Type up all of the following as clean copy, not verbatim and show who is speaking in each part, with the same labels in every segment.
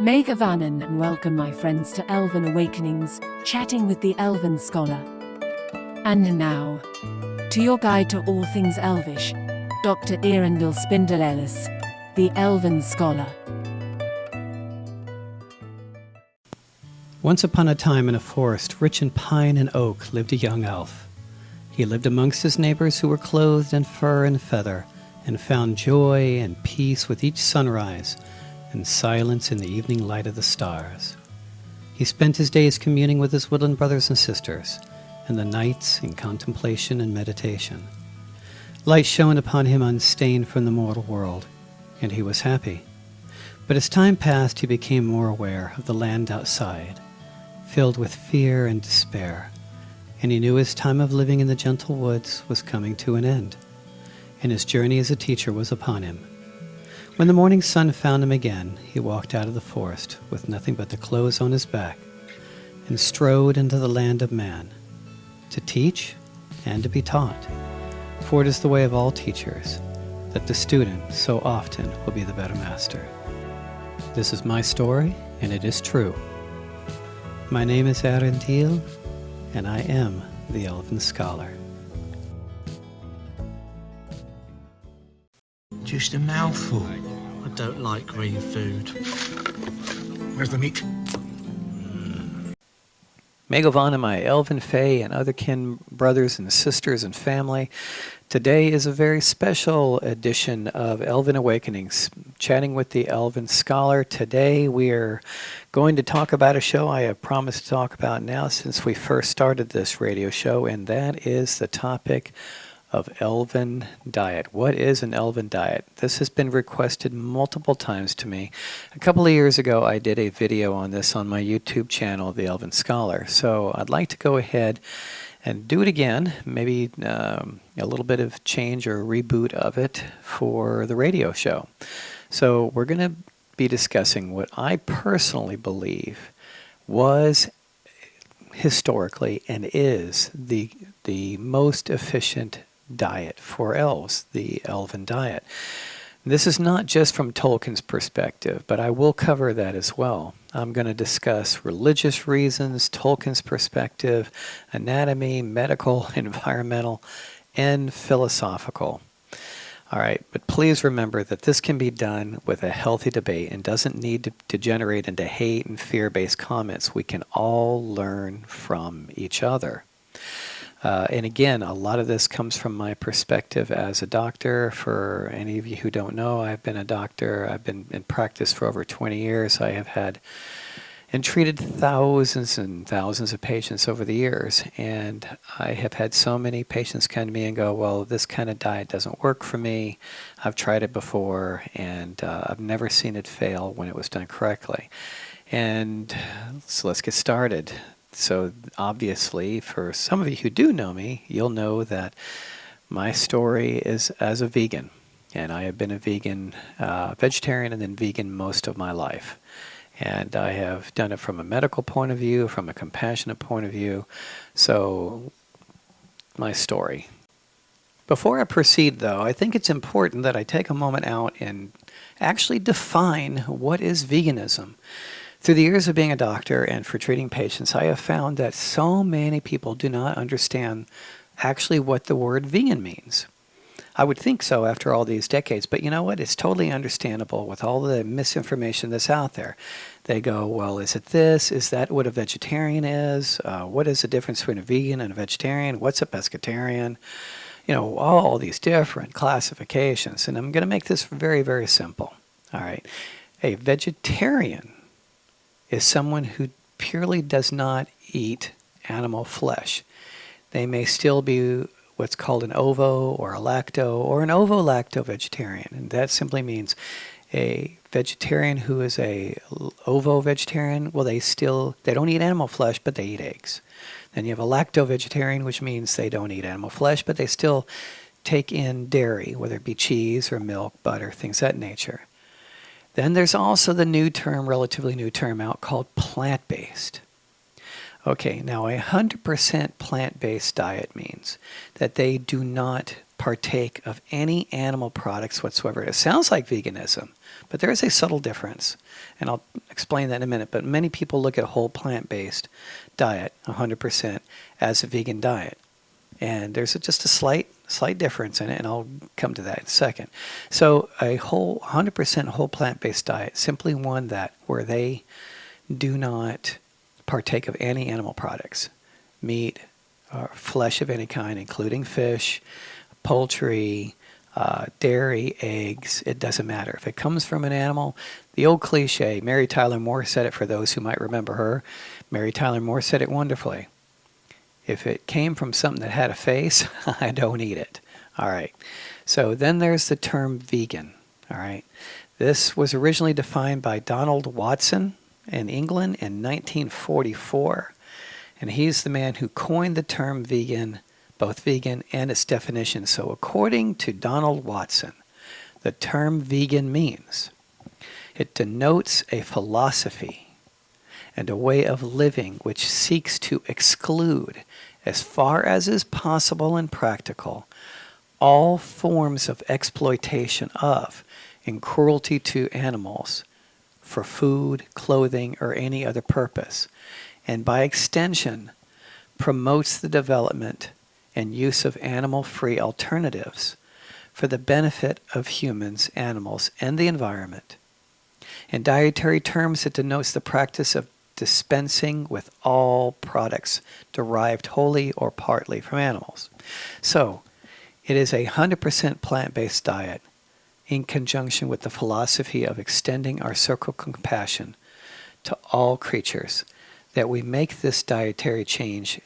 Speaker 1: Megavanan and welcome my friends to Elven Awakenings, chatting with the Elven Scholar. And now, to your guide to all things Elvish, Dr. Erendil Spindler-Ellis, the Elven Scholar.
Speaker 2: Once upon a time in a forest rich in pine and oak lived a young elf. He lived amongst his neighbors who were clothed in fur and feather, and found joy and peace with each sunrise, and silence in the evening light of the stars. He spent his days communing with his woodland brothers and sisters, and the nights in contemplation and meditation. Light shone upon him unstained from the mortal world, and he was happy. But as time passed, he became more aware of the land outside, filled with fear and despair, and he knew his time of living in the gentle woods was coming to an end, and his journey as a teacher was upon him. When the morning sun found him again, he walked out of the forest with nothing but the clothes on his back, and strode into the land of man, to teach and to be taught. For it is the way of all teachers, that the student so often will be the better master. This is my story, and it is true. My name is Erendil, and I am the Elven Scholar.
Speaker 3: Just a mouthful. I don't like green food. Where's the meat?
Speaker 2: Megavanan, my Elven Fae, and other kin brothers and sisters and family. Today is a very special edition of Elven Awakenings, chatting with the Elven Scholar. Today we are going to talk about a show I have promised to talk about now since we first started this radio show, and that is the topic of Elven Diet. What is an Elven Diet? This has been requested multiple times to me. A couple of years ago, I did a video on this on my YouTube channel, The Elven Scholar. So I'd like to go ahead and do it again, maybe a little bit of change or reboot of it for the radio show. So we're going to be discussing what I personally believe was historically and is the most efficient diet for elves, the Elven Diet. This is not just from Tolkien's perspective, but I will cover that as well. I'm going to discuss religious reasons, Tolkien's perspective, anatomy, medical, environmental, and philosophical. All right, but please remember that this can be done with a healthy debate and doesn't need to degenerate into hate and fear-based comments. We can all learn from each other. And again, a lot of this comes from my perspective as a doctor. For any of you who don't know, I've been a doctor. I've been in practice for over 20 years. I have had and treated thousands and thousands of patients over the years. And I have had so many patients come to me and go, well, this kind of diet doesn't work for me. I've tried it before, and I've never seen it fail when it was done correctly. And so let's get started. So obviously, for some of you who do know me, you'll know that my story is as a vegan. And I have been a vegan, vegetarian and then vegan most of my life. And I have done it from a medical point of view, from a compassionate point of view. So, my story. Before I proceed, though, I think it's important that I take a moment out and actually define what is veganism. Through the years of being a doctor and for treating patients, I have found that so many people do not understand actually what the word vegan means. I would think so after all these decades, but you know what? It's totally understandable with all the misinformation that's out there. They go, well, is it this? Is that what a vegetarian is? What is the difference between a vegan and a vegetarian? What's a pescatarian? You know, all these different classifications. And I'm going to make this very, very simple. All right. A vegetarian is someone who purely does not eat animal flesh. They may still be what's called an ovo or a lacto or an ovo-lacto vegetarian. And that simply means a vegetarian who is a ovo-vegetarian, well, they don't eat animal flesh, but they eat eggs. Then you have a lacto-vegetarian, which means they don't eat animal flesh, but they still take in dairy, whether it be cheese or milk, butter, things of that nature. Then there's also the new term, relatively new term out called plant-based. Okay, now a 100% plant-based diet means that they do not partake of any animal products whatsoever. It sounds like veganism, but there is a subtle difference, and I'll explain that in a minute. But many people look at a whole plant-based diet, 100%, as a vegan diet. And there's just a slight difference in it, and I'll come to that in a second. So a whole 100% whole plant-based diet, simply one that where they do not partake of any animal products, meat, or flesh of any kind, including fish, poultry, dairy, eggs, it doesn't matter. If it comes from an animal, the old cliche, Mary Tyler Moore said it for those who might remember her. Mary Tyler Moore said it wonderfully. If it came from something that had a face, I don't eat it. All right. So then there's the term vegan. All right. This was originally defined by Donald Watson in England in 1944. And he's the man who coined the term vegan, both vegan and its definition. So according to Donald Watson, the term vegan means it denotes a philosophy and a way of living which seeks to exclude, as far as is possible and practical, all forms of exploitation of and cruelty to animals for food, clothing, or any other purpose, and by extension promotes the development and use of animal-free alternatives for the benefit of humans, animals, and the environment. In dietary terms, it denotes the practice of dispensing with all products derived wholly or partly from animals. So, it is a 100% plant-based diet in conjunction with the philosophy of extending our circle of compassion to all creatures, that we make this dietary change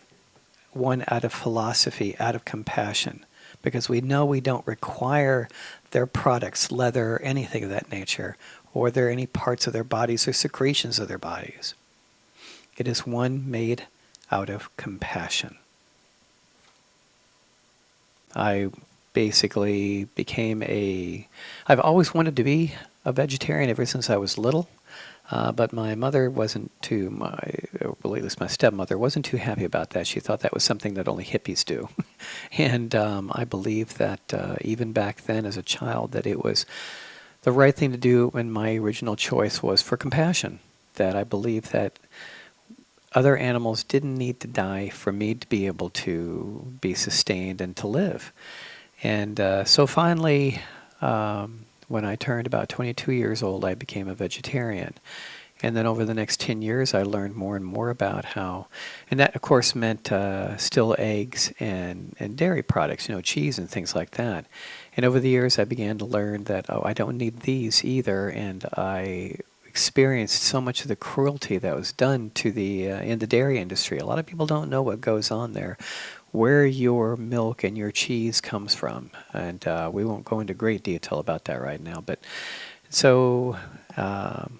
Speaker 2: one out of philosophy, out of compassion, because we know we don't require their products, leather, anything of that nature, or there any parts of their bodies or secretions of their bodies. It is one made out of compassion. I basically I've always wanted to be a vegetarian ever since I was little, but my mother wasn't at least my stepmother wasn't too happy about that. She thought that was something that only hippies do. And I believe that even back then as a child that it was the right thing to do, and my original choice was for compassion, that I believe that other animals didn't need to die for me to be able to be sustained and to live. And so finally, when I turned about 22 years old, I became a vegetarian. And then over the next 10 years, I learned more and more about how, and that of course meant still eggs and dairy products, cheese and things like that. And over the years, I began to learn that, I don't need these either, and I experienced so much of the cruelty that was done to in the dairy industry. A lot of people don't know what goes on there, where your milk and your cheese comes from, and we won't go into great detail about that right now. But so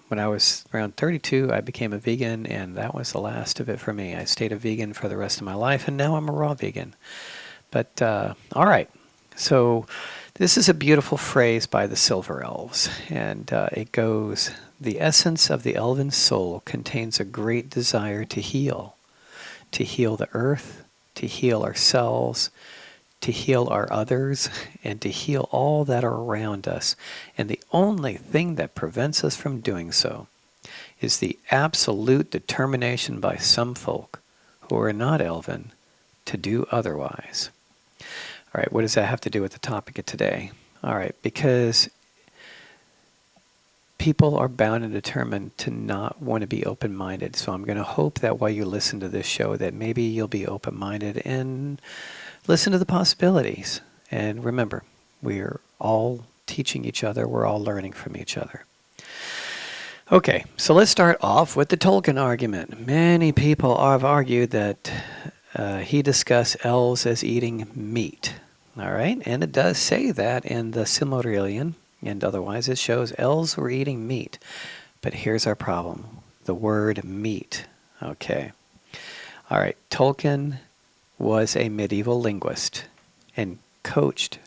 Speaker 2: when I was around 32, I became a vegan, and that was the last of it for me. I stayed a vegan for the rest of my life, and now I'm a raw vegan. But all right, so this is a beautiful phrase by the Silver Elves, and it goes, "The essence of the elven soul contains a great desire to heal the earth, to heal ourselves, to heal our others, and to heal all that are around us. And the only thing that prevents us from doing so is the absolute determination by some folk who are not elven to do otherwise." All right, what does that have to do with the topic of today? All right, because people are bound and determined to not want to be open-minded. So I'm going to hope that while you listen to this show that maybe you'll be open-minded and listen to the possibilities. And remember, we're all teaching each other. We're all learning from each other. Okay, so let's start off with the Tolkien argument. Many people have argued that he discussed elves as eating meat. All right, and it does say that in the Silmarillion, and otherwise it shows elves were eating meat. But here's our problem, the word meat. Okay, all right, Tolkien was a medieval linguist and coached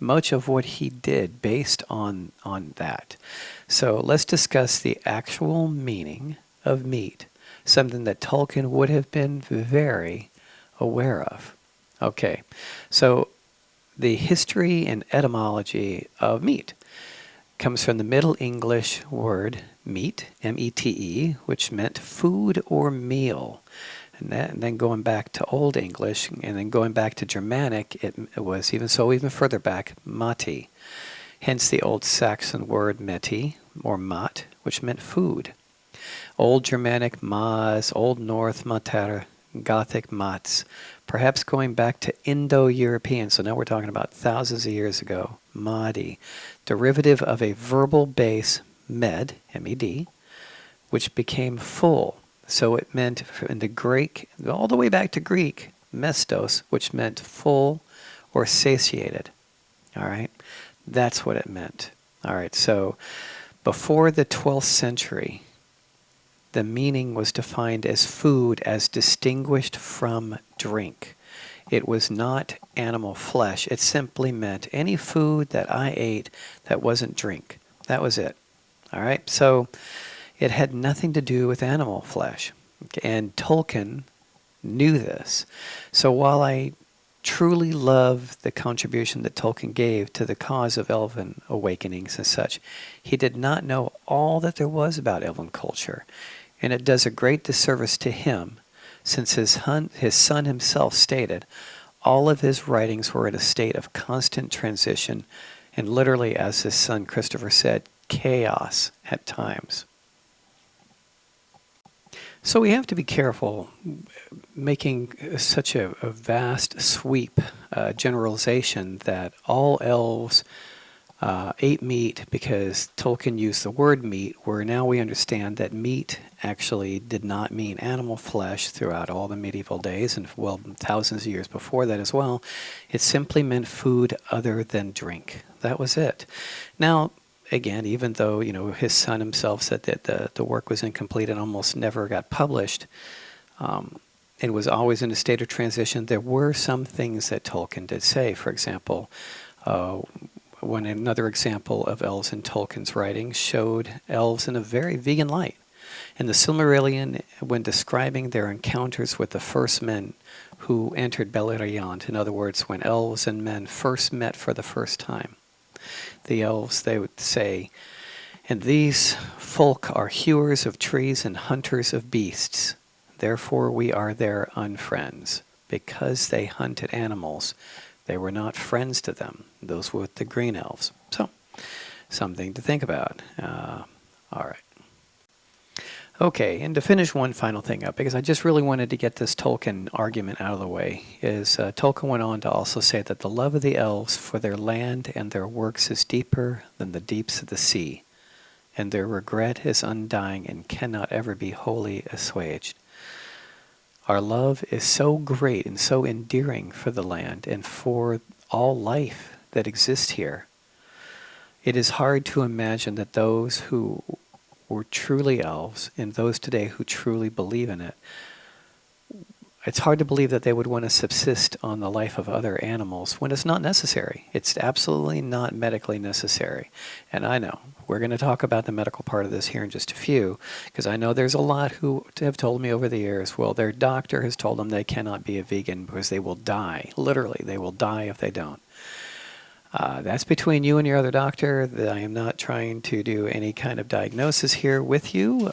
Speaker 2: much of what he did based on that. So let's discuss the actual meaning of meat, something that Tolkien would have been very aware of. Okay, so the history and etymology of meat comes from the Middle English word meat, M-E-T-E, which meant food or meal. And then going back to Old English, and then going back to Germanic, it was even further back, mati. Hence the Old Saxon word meti, or mat, which meant food. Old Germanic mas, Old North mater, Gothic mats, perhaps going back to Indo-European, so now we're talking about thousands of years ago, madi, derivative of a verbal base, med, M-E-D, which became full. So it meant, in the Greek, all the way back to Greek, mestos, which meant full or satiated. All right? That's what it meant. All right, so before the 12th century, the meaning was defined as food as distinguished from drink. It was not animal flesh. It simply meant any food that I ate that wasn't drink. That was it. All right, so it had nothing to do with animal flesh. And Tolkien knew this. So while I truly love the contribution that Tolkien gave to the cause of elven awakenings and such, he did not know all that there was about elven culture. And it does a great disservice to him, since his son himself stated all of his writings were in a state of constant transition, and literally, as his son Christopher said, chaos at times. So we have to be careful making such a vast sweep generalization that all elves ate meat because Tolkien used the word meat, where now we understand that meat actually did not mean animal flesh throughout all the medieval days, and well, thousands of years before that as well. It simply meant food other than drink. That was it. Now, again, even though his son himself said that the work was incomplete and almost never got published, it was always in a state of transition, there were some things that Tolkien did say. For example, another example of elves in Tolkien's writings showed elves in a very vegan light. In the Silmarillion, when describing their encounters with the first men who entered Beleriand, in other words, when elves and men first met for the first time, the elves, they would say, "And these folk are hewers of trees and hunters of beasts. Therefore we are their unfriends. Because they hunted animals, they were not friends to them." Those were the green elves. So, something to think about. All right. Okay, and to finish one final thing up, because I just really wanted to get this Tolkien argument out of the way, is Tolkien went on to also say that the love of the elves for their land and their works is deeper than the deeps of the sea, and their regret is undying and cannot ever be wholly assuaged. Our love is so great and so endearing for the land and for all life that exists here. It is hard to imagine that those who were truly elves and those today who truly believe in it, it's hard to believe that they would want to subsist on the life of other animals when it's not necessary. It's absolutely not medically necessary. And I know we're going to talk about the medical part of this here in just a few, because I know there's a lot who have told me over the years, well, their doctor has told them they cannot be a vegan because they will die. Literally, they will die if they don't. That's between you and your other doctor. I am not trying to do any kind of diagnosis here with you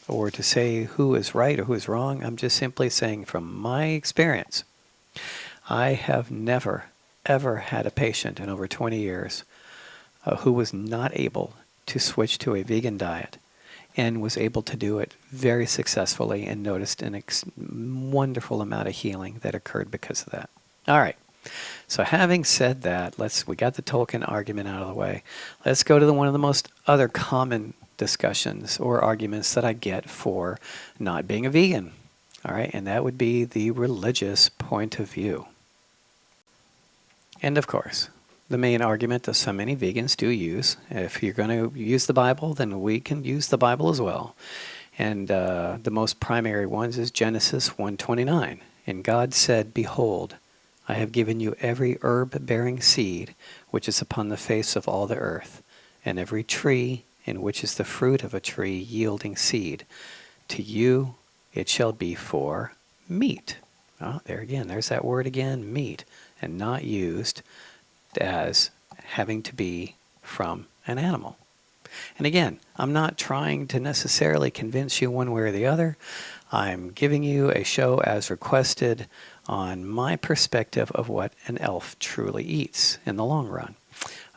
Speaker 2: or to say who is right or who is wrong. I'm just simply saying from my experience, I have never, ever had a patient in over 20 years who was not able to switch to a vegan diet and was able to do it very successfully and noticed an wonderful amount of healing that occurred because of that. All right. So having said that, we got the Tolkien argument out of the way. Let's go to one of the most other common discussions or arguments that I get for not being a vegan. All right, and that would be the religious point of view. And of course, the main argument that so many vegans do use, if you're going to use the Bible, then we can use the Bible as well. And the most primary ones is Genesis 1:29. And God said, "Behold, I have given you every herb-bearing seed which is upon the face of all the earth, and every tree in which is the fruit of a tree yielding seed. To you it shall be for meat." Oh, there again, there's that word again, meat, and not used as having to be from an animal. And again, I'm not trying to necessarily convince you one way or the other. I'm giving you a show as requested on my perspective of what an elf truly eats in the long run.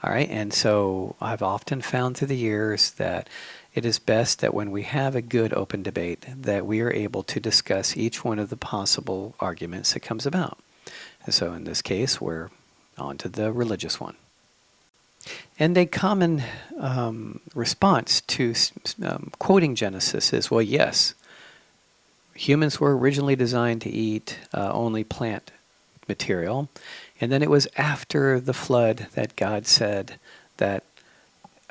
Speaker 2: All right, and so I've often found through the years that it is best that when we have a good open debate that we are able to discuss each one of the possible arguments that comes about. And so in this case, we're on to the religious one. And a common response to quoting Genesis is, well, yes, humans were originally designed to eat only plant material, and then it was after the flood that God said that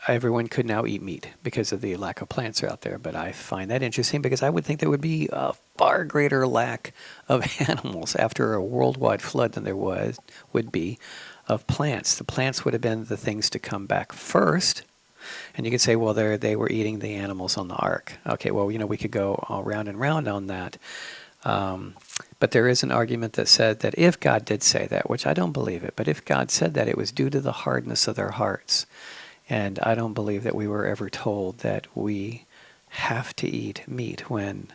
Speaker 2: everyone could now eat meat because of the lack of plants out there. But I find that interesting because I would think there would be a far greater lack of animals after a worldwide flood than there would be of plants. The plants would have been the things to come back first. And you could say, well, they were eating the animals on the ark. Okay, well, we could go all round and round on that. But there is an argument that said that if God did say that, which I don't believe it, but if God said that, it was due to the hardness of their hearts. And I don't believe that we were ever told that we have to eat meat when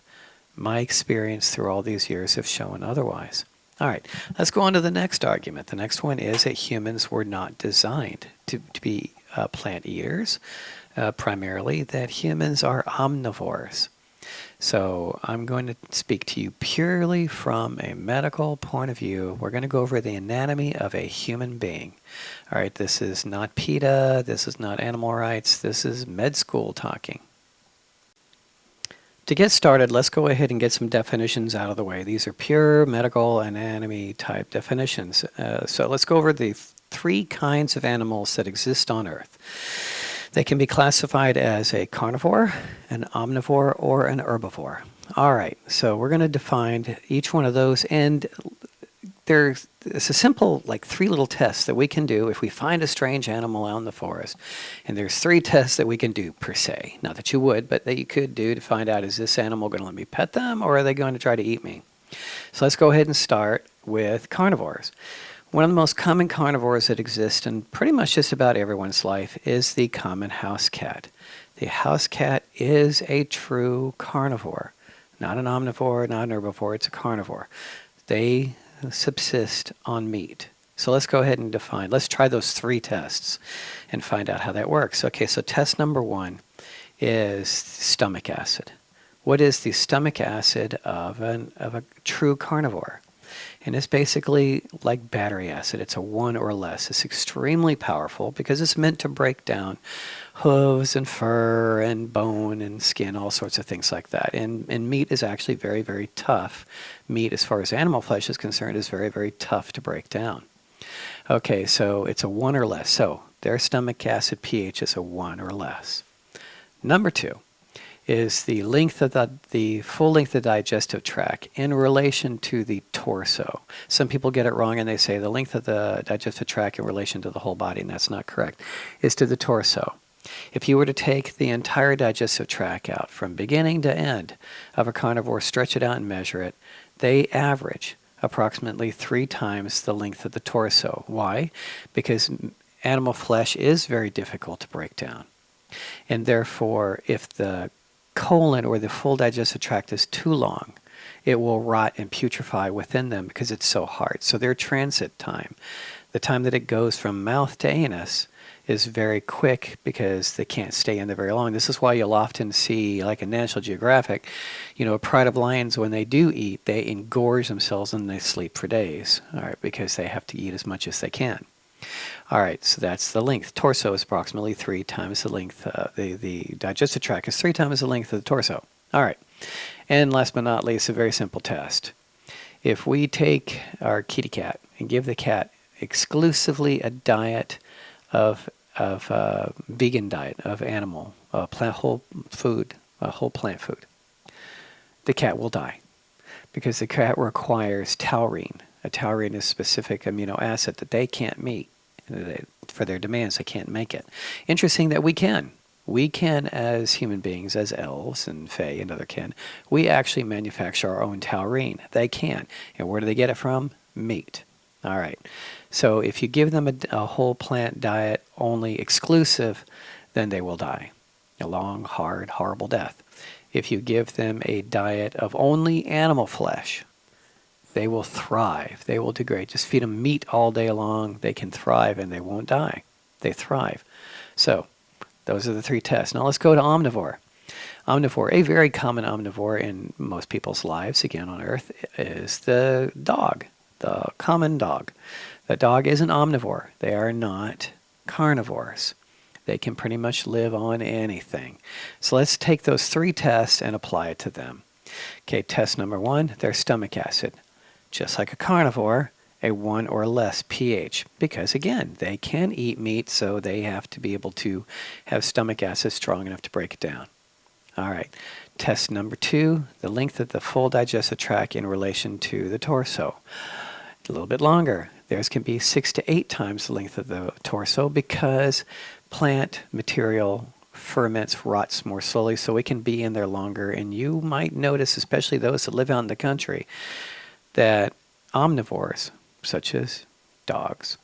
Speaker 2: my experience through all these years have shown otherwise. All right, let's go on to the next argument. The next one is that humans were not designed to be plant eaters, primarily that humans are omnivores. So I'm going to speak to you purely from a medical point of view. We're going to go over the anatomy of a human being. All right, this is not PETA, this is not animal rights, this is med school talking. To get started, let's go ahead and get some definitions out of the way. These are pure medical anatomy type definitions. So let's go over the 3 kinds of animals that exist on Earth. They can be classified as a carnivore, an omnivore, or an herbivore. All right, so we're going to define each one of those, and it's a simple, 3 little tests that we can do if we find a strange animal out in the forest. And there's 3 tests that we can do per se. Not that you would, but that you could do to find out, is this animal going to let me pet them, or are they going to try to eat me? So let's go ahead and start with carnivores. One of the most common carnivores that exist in pretty much just about everyone's life is the common house cat. The house cat is a true carnivore, not an omnivore, not an herbivore, it's a carnivore. They subsist on meat. So let's go ahead and let's try those 3 tests and find out how that works. Okay, so test number 1 is stomach acid. What is the stomach acid of a true carnivore? And it's basically like battery acid. It's a 1 or less. It's extremely powerful because it's meant to break down hooves and fur and bone and skin, all sorts of things like that. And meat is actually very, very tough. Meat, as far as animal flesh is concerned, is very, very tough to break down. Okay, so it's a 1 or less. So their stomach acid pH is a 1 or less. Number 2 is the length of the full length of the digestive tract in relation to the torso. Some people get it wrong and they say the length of the digestive tract in relation to the whole body, and that's not correct. It's to the torso. If you were to take the entire digestive tract out from beginning to end of a carnivore, stretch it out and measure it, they average approximately 3 times the length of the torso. Why? Because animal flesh is very difficult to break down. And therefore, if the colon or the full digestive tract is too long, it will rot and putrefy within them because it's so hard. So their transit time, the time that it goes from mouth to anus, is very quick because they can't stay in there very long. This is why you'll often see, like in National Geographic, a pride of lions, when they do eat, they engorge themselves and they sleep for days, all right, because they have to eat as much as they can. All right, so that's the length. Torso is approximately 3 times the length. The digestive tract is 3 times the length of the torso. All right, and last but not least, a very simple test. If we take our kitty cat and give the cat exclusively a diet of vegan diet of animal, whole plant food, the cat will die because the cat requires taurine. A taurine is a specific amino acid that they can't meet. For their demands, they can't make it. Interesting that we can. We can, as human beings, as elves and fae and other kin, we actually manufacture our own taurine. They can. And where do they get it from? Meat. All right. So if you give them a whole plant diet only exclusive, then they will die. A long, hard, horrible death. If you give them a diet of only animal flesh, they will thrive. They will do great. Just feed them meat all day long. They can thrive and they won't die. They thrive. So those are the 3 tests. Now let's go to omnivore. Omnivore, a very common omnivore in most people's lives, again on Earth, is the dog, the common dog. The dog is an omnivore. They are not carnivores. They can pretty much live on anything. So let's take those 3 tests and apply it to them. Okay, test number 1, their stomach acid. Just like a carnivore, a 1 or less pH, because again, they can eat meat, so they have to be able to have stomach acid strong enough to break it down. All right, test number 2, the length of the full digestive tract in relation to the torso. A little bit longer. Theirs can be 6 to 8 times the length of the torso because plant material ferments, rots more slowly, so it can be in there longer. And you might notice, especially those that live out in the country, that omnivores, such as dogs,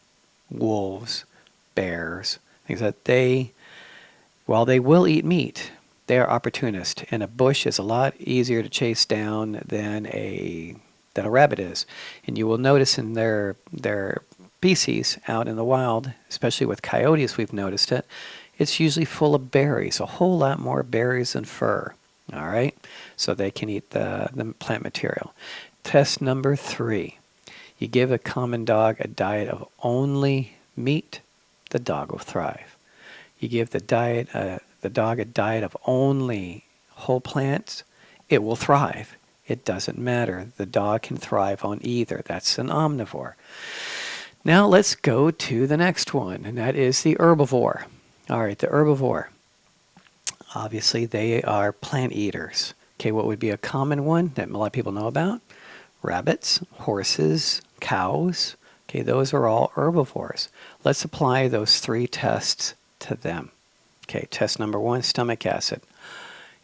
Speaker 2: wolves, bears, things that while they will eat meat, they are opportunists, and a bush is a lot easier to chase down than a rabbit is. And you will notice in their species out in the wild, especially with coyotes, we've noticed it, it's usually full of berries, a whole lot more berries than fur. All right, so they can eat the plant material. Test number 3. You give a common dog a diet of only meat, the dog will thrive. You give the dog a diet of only whole plants, it will thrive. It doesn't matter. The dog can thrive on either. That's an omnivore. Now let's go to the next one, and that is the herbivore. All right, the herbivore. Obviously, they are plant eaters. Okay, what would be a common one that a lot of people know about? Rabbits, horses, cows. Okay, those are all herbivores. Let's apply those 3 tests to them. Okay, test number 1, stomach acid.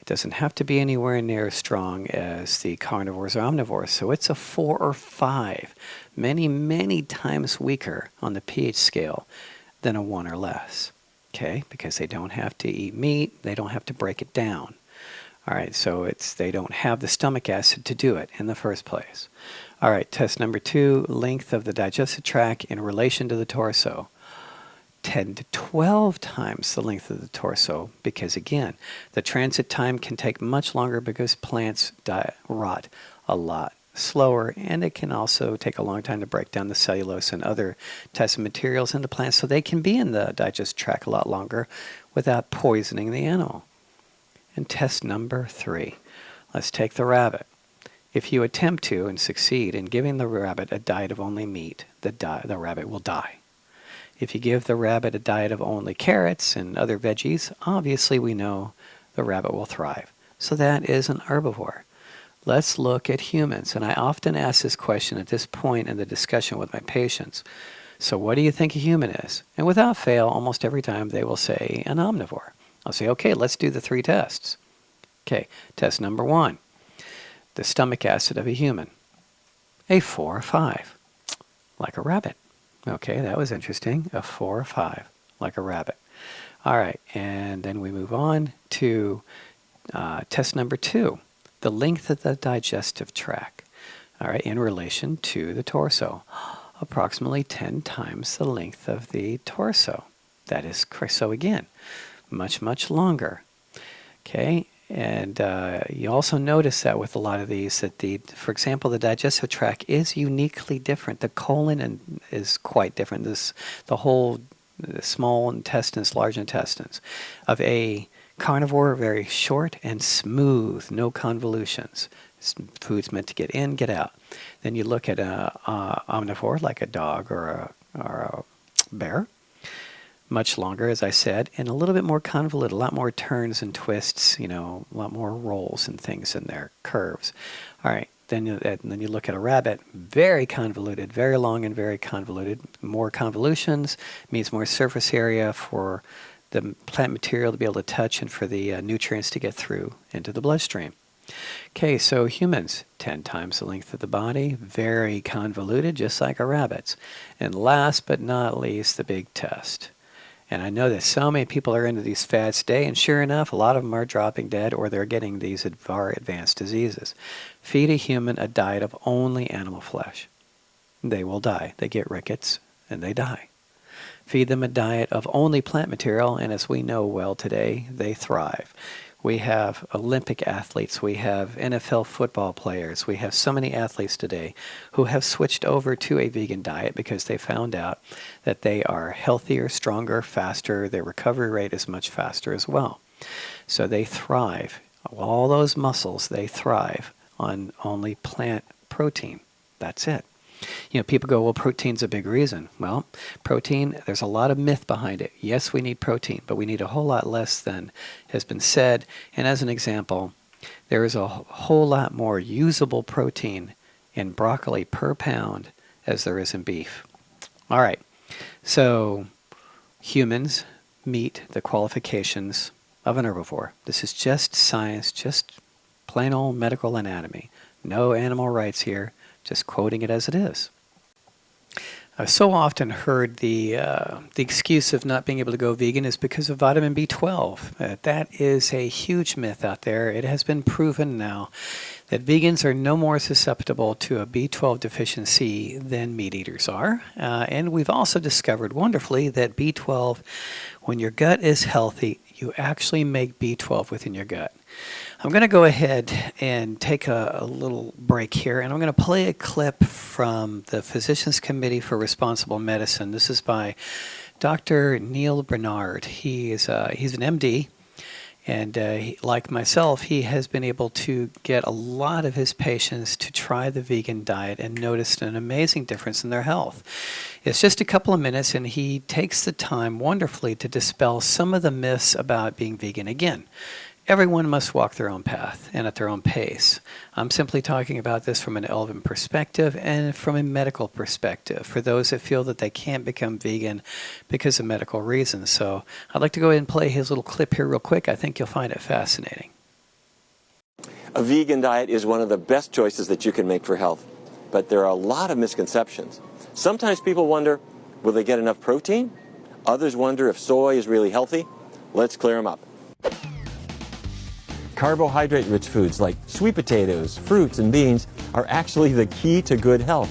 Speaker 2: It doesn't have to be anywhere near as strong as the carnivores or omnivores, so it's a 4 or 5, many, many times weaker on the pH scale than a 1 or less. Okay, because they don't have to eat meat, they don't have to break it down. All right, so they don't have the stomach acid to do it in the first place. All right, test number 2, length of the digestive tract in relation to the torso. 10 to 12 times the length of the torso, because again, the transit time can take much longer because plants rot a lot slower, and it can also take a long time to break down the cellulose and other types of materials in the plant, so they can be in the digestive tract a lot longer without poisoning the animal. And test number 3, let's take the rabbit. If you attempt to and succeed in giving the rabbit a diet of only meat, the rabbit will die. If you give the rabbit a diet of only carrots and other veggies, obviously we know the rabbit will thrive. So that is an herbivore. Let's look at humans. And I often ask this question at this point in the discussion with my patients. So what do you think a human is? And without fail, almost every time they will say an omnivore. I'll say, okay, let's do the 3 tests. Okay, test number 1, the stomach acid of a human. A 4 or 5, like a rabbit. Okay, that was interesting. A 4 or 5, like a rabbit. All right, and then we move on to test number 2, the length of the digestive tract. All right, in relation to the torso, approximately 10 times the length of the torso. That is correct. So again, much, much longer. Okay, and you also notice that with a lot of these that for example, the digestive tract is uniquely different. The colon is quite different. The small intestines, large intestines of a carnivore, very short and smooth, no convolutions. Food's meant to get in, get out. Then you look at a omnivore like a dog or a bear. Much longer, as I said, and a little bit more convoluted, a lot more turns and twists, a lot more rolls and things in there, curves. All right, then you look at a rabbit, very convoluted, very long and very convoluted. More convolutions means more surface area for the plant material to be able to touch and for the nutrients to get through into the bloodstream. Okay, so humans, 10 times the length of the body, very convoluted, just like a rabbit's. And last but not least, the big test. And I know that so many people are into these fads today, and sure enough, a lot of them are dropping dead or they're getting these far advanced diseases. Feed a human a diet of only animal flesh. They will die. They get rickets and they die. Feed them a diet of only plant material, and as we know well today, they thrive. We have Olympic athletes, we have NFL football players, we have so many athletes today who have switched over to a vegan diet because they found out that they are healthier, stronger, faster, their recovery rate is much faster as well. So they thrive. All those muscles, they thrive on only plant protein. That's it. You know, people go, well, protein's a big reason. Well, protein, there's a lot of myth behind it. Yes, we need protein, but we need a whole lot less than has been said. And as an example, there is a whole lot more usable protein in broccoli per pound as there is in beef. All right, so humans meet the qualifications of an herbivore. This is just science, just plain old medical anatomy. No animal rights here. Just quoting it as it is. I've so often heard the excuse of not being able to go vegan is because of vitamin B12. That is a huge myth out there. It has been proven now that vegans are no more susceptible to a B12 deficiency than meat eaters are. And we've also discovered wonderfully that B12, when your gut is healthy, you actually make B12 within your gut. I'm going to go ahead and take a little break here, and I'm going to play a clip from the Physicians Committee for Responsible Medicine. This is by Dr. Neil Bernard. He's an MD, and like myself, he has been able to get a lot of his patients to try the vegan diet and noticed an amazing difference in their health. It's just a couple of minutes, and he takes the time wonderfully to dispel some of the myths about being vegan. Again, everyone must walk their own path and at their own pace. I'm simply talking about this from an Elven perspective and from a medical perspective for those that feel that they can't become vegan because of medical reasons. So I'd like to go ahead and play his little clip here real quick. I think you'll find it fascinating.
Speaker 4: A vegan diet is one of the best choices that you can make for health, but there are a lot of misconceptions. Sometimes people wonder, will they get enough protein? Others wonder if soy is really healthy. Let's clear them up. Carbohydrate-rich foods like sweet potatoes, fruits, and beans are actually the key to good health.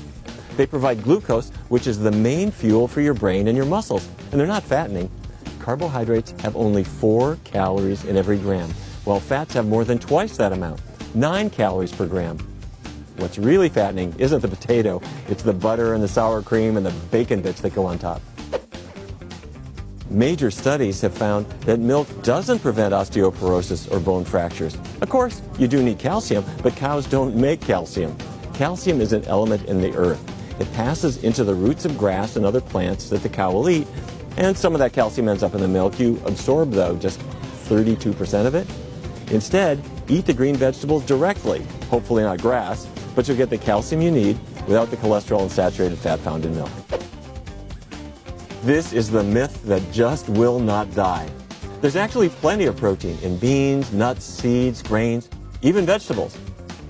Speaker 4: They provide glucose, which is the main fuel for your brain and your muscles, and they're not fattening. Carbohydrates have only 4 calories in every gram, while fats have more than twice that amount, 9 calories per gram. What's really fattening isn't the potato, it's the butter and the sour cream and the bacon bits that go on top. Major studies have found that milk doesn't prevent osteoporosis or bone fractures. Of course, you do need calcium, but cows don't make calcium. Calcium is an element in the earth. It passes into the roots of grass and other plants that the cow will eat, and some of that calcium ends up in the milk. You absorb, though, just 32% of it. Instead, eat the green vegetables directly, hopefully not grass, but you'll get the calcium you need without the cholesterol and saturated fat found in milk. This is the myth that just will not die. There's actually plenty of protein in beans, nuts, seeds, grains, even vegetables.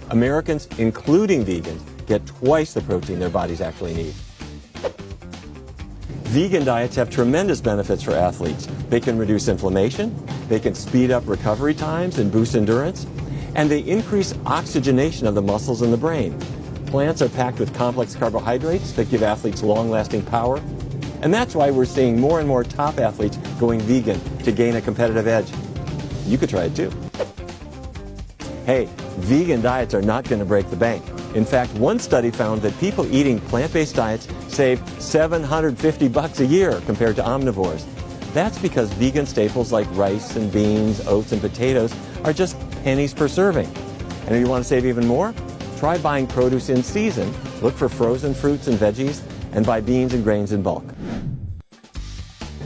Speaker 4: Americans, including vegans, get twice the protein their bodies actually need. Vegan diets have tremendous benefits for athletes. They can reduce inflammation, they can speed up recovery times and boost endurance, and they increase oxygenation of the muscles and the brain. Plants are packed with complex carbohydrates that give athletes long-lasting power. And that's why we're seeing more and more top athletes going vegan to gain a competitive edge. You could try it too. Hey, vegan diets are not going to break the bank. In fact, one study found that people eating plant-based diets save $750 a year compared to omnivores. That's because vegan staples like rice and beans, oats, and potatoes are just pennies per serving. And if you want to save even more, try buying produce in season, look for frozen fruits and veggies, and buy beans and grains in bulk.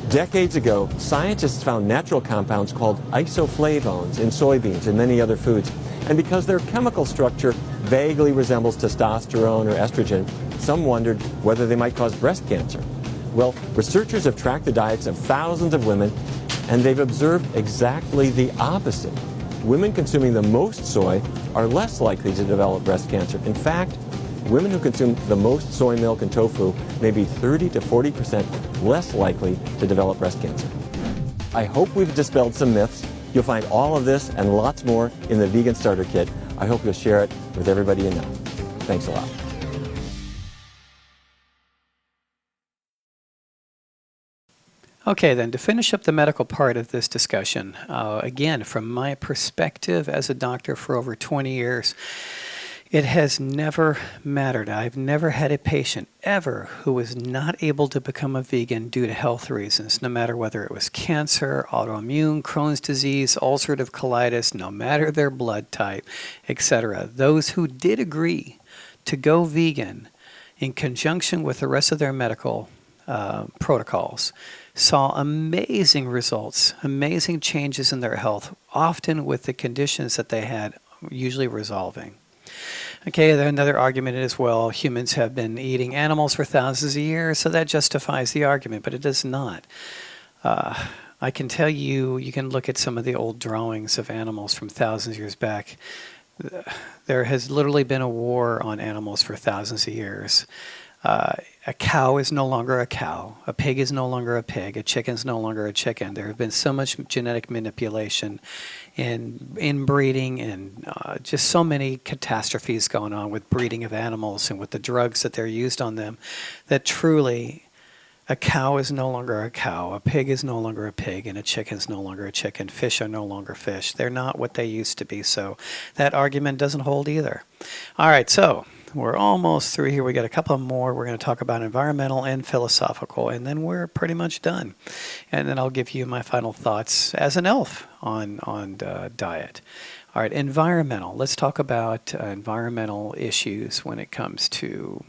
Speaker 4: Decades ago, scientists found natural compounds called isoflavones in soybeans and many other foods. And because their chemical structure vaguely resembles testosterone or estrogen, some wondered whether they might cause breast cancer. Well, researchers have tracked the diets of thousands of women, and they've observed exactly the opposite. women consuming the most soy are less likely to develop breast cancer. In fact, women who consume the most soy milk and tofu may be 30 to 40% less likely to develop breast cancer. I hope we've dispelled some myths. You'll find all of this and lots more in the Vegan Starter Kit. I hope you'll share it with everybody you know. Thanks a lot.
Speaker 2: Okay, then, to finish up the medical part of this discussion, again, from my perspective as a doctor for over 20 years, it has never mattered. I've never had a patient ever who was not able to become a vegan due to health reasons, no matter whether it was cancer, autoimmune, Crohn's disease, ulcerative colitis, no matter their blood type, etc. Those who did agree to go vegan in conjunction with the rest of their medical protocols saw amazing results, amazing changes in their health, often with the conditions that they had usually resolving. Okay, then another argument is, well, humans have been eating animals for thousands of years, so that justifies the argument, but it does not. I can tell you, you can look at some of the old drawings of animals from thousands of years back. There has literally been a war on animals for thousands of years. A cow is no longer a cow. A pig is no longer a pig. A chicken is no longer a chicken. There have been so much genetic manipulation and inbreeding and just so many catastrophes going on with breeding of animals and with the drugs that they're used on them that truly a cow is no longer a cow. A pig is no longer a pig. And a chicken is no longer a chicken. Fish are no longer fish. They're not what they used to be. So that argument doesn't hold either. All right, so we're almost through here. We got a couple more. We're going to talk about environmental and philosophical, and then we're pretty much done. And then I'll give you my final thoughts as an elf on diet. All right, environmental. Let's talk about environmental issues when it comes to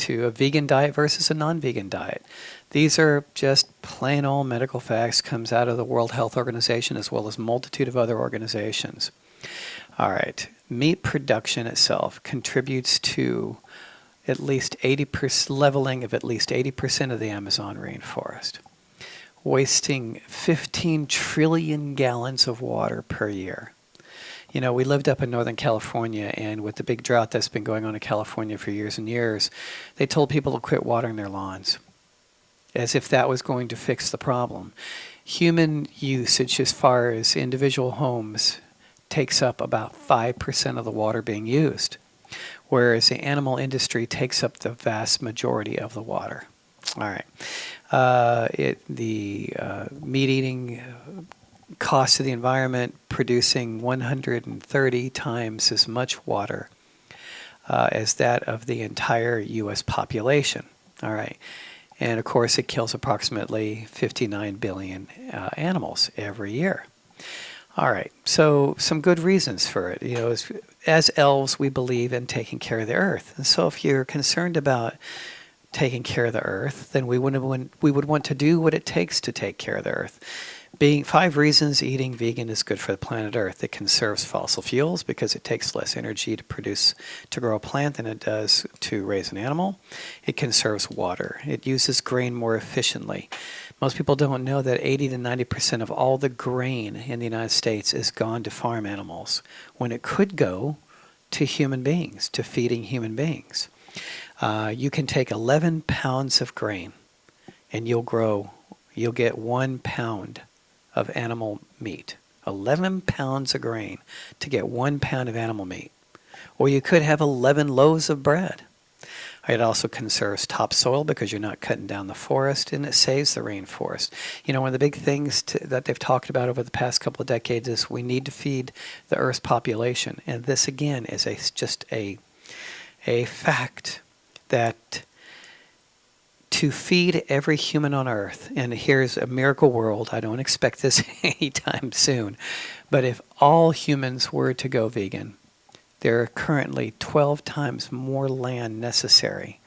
Speaker 2: a vegan diet versus a non-vegan diet. These are just plain old medical facts, comes out of the World Health Organization as well as a multitude of other organizations. All right, meat production itself contributes to at least 80% leveling of at least 80% of the Amazon rainforest, wasting 15 trillion gallons of water per year. You know, we lived up in Northern California, and with the big drought that's been going on in California for years and years, they told people to quit watering their lawns, as if that was going to fix the problem. Human usage as far as individual homes takes up about 5% of the water being used, whereas the animal industry takes up the vast majority of the water. All right. The meat-eating cost to the environment, producing 130 times as much water as that of the entire U.S. population. All right. And, of course, it kills approximately 59 billion animals every year. All right, so some good reasons for it. You know, as elves, we believe in taking care of the earth. And so if you're concerned about taking care of the earth, then we would want to do what it takes to take care of the earth. Being 5 reasons eating vegan is good for the planet Earth. It conserves fossil fuels because it takes less energy to grow a plant than it does to raise an animal. It conserves water. It uses grain more efficiently. Most people don't know that 80 to 90% of all the grain in the United States is gone to farm animals when it could go to human beings, to feeding human beings. You can take 11 pounds of grain and you'll get 1 pound of animal meat. 11 pounds of grain to get 1 pound of animal meat. Or you could have 11 loaves of bread. It also conserves topsoil because you're not cutting down the forest, and it saves the rainforest. You know, one of the big things that they've talked about over the past couple of decades is we need to feed the Earth's population. And this, again, is just a fact that to feed every human on Earth, and here's a miracle world, I don't expect this anytime soon, but if all humans were to go vegan, there are currently 12 times more land necessary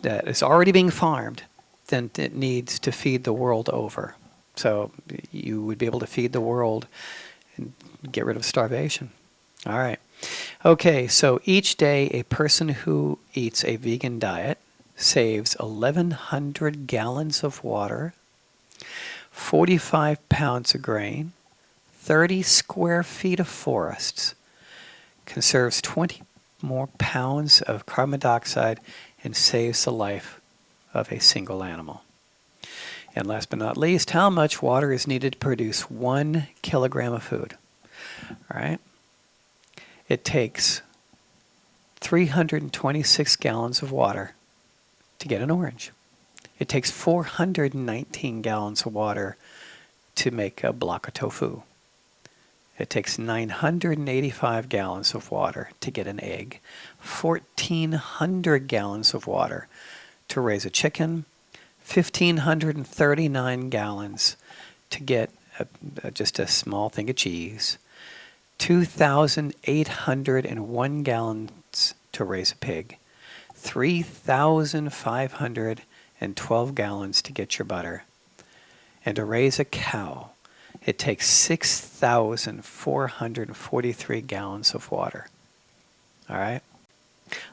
Speaker 2: that is already being farmed than it needs to feed the world over. So you would be able to feed the world and get rid of starvation. All right. Okay, so each day a person who eats a vegan diet saves 1,100 gallons of water, 45 pounds of grain, 30 square feet of forests conserves 20 more pounds of carbon dioxide and saves the life of a single animal. And last but not least, how much water is needed to produce 1 kilogram of food? All right. It takes 326 gallons of water to get an orange. It takes 419 gallons of water to make a block of tofu. It takes 985 gallons of water to get an egg, 1,400 gallons of water to raise a chicken, 1,539 gallons to get just a small thing of cheese, 2,801 gallons to raise a pig, 3,512 gallons to get your butter, and to raise a cow, it takes 6,443 gallons of water. All right?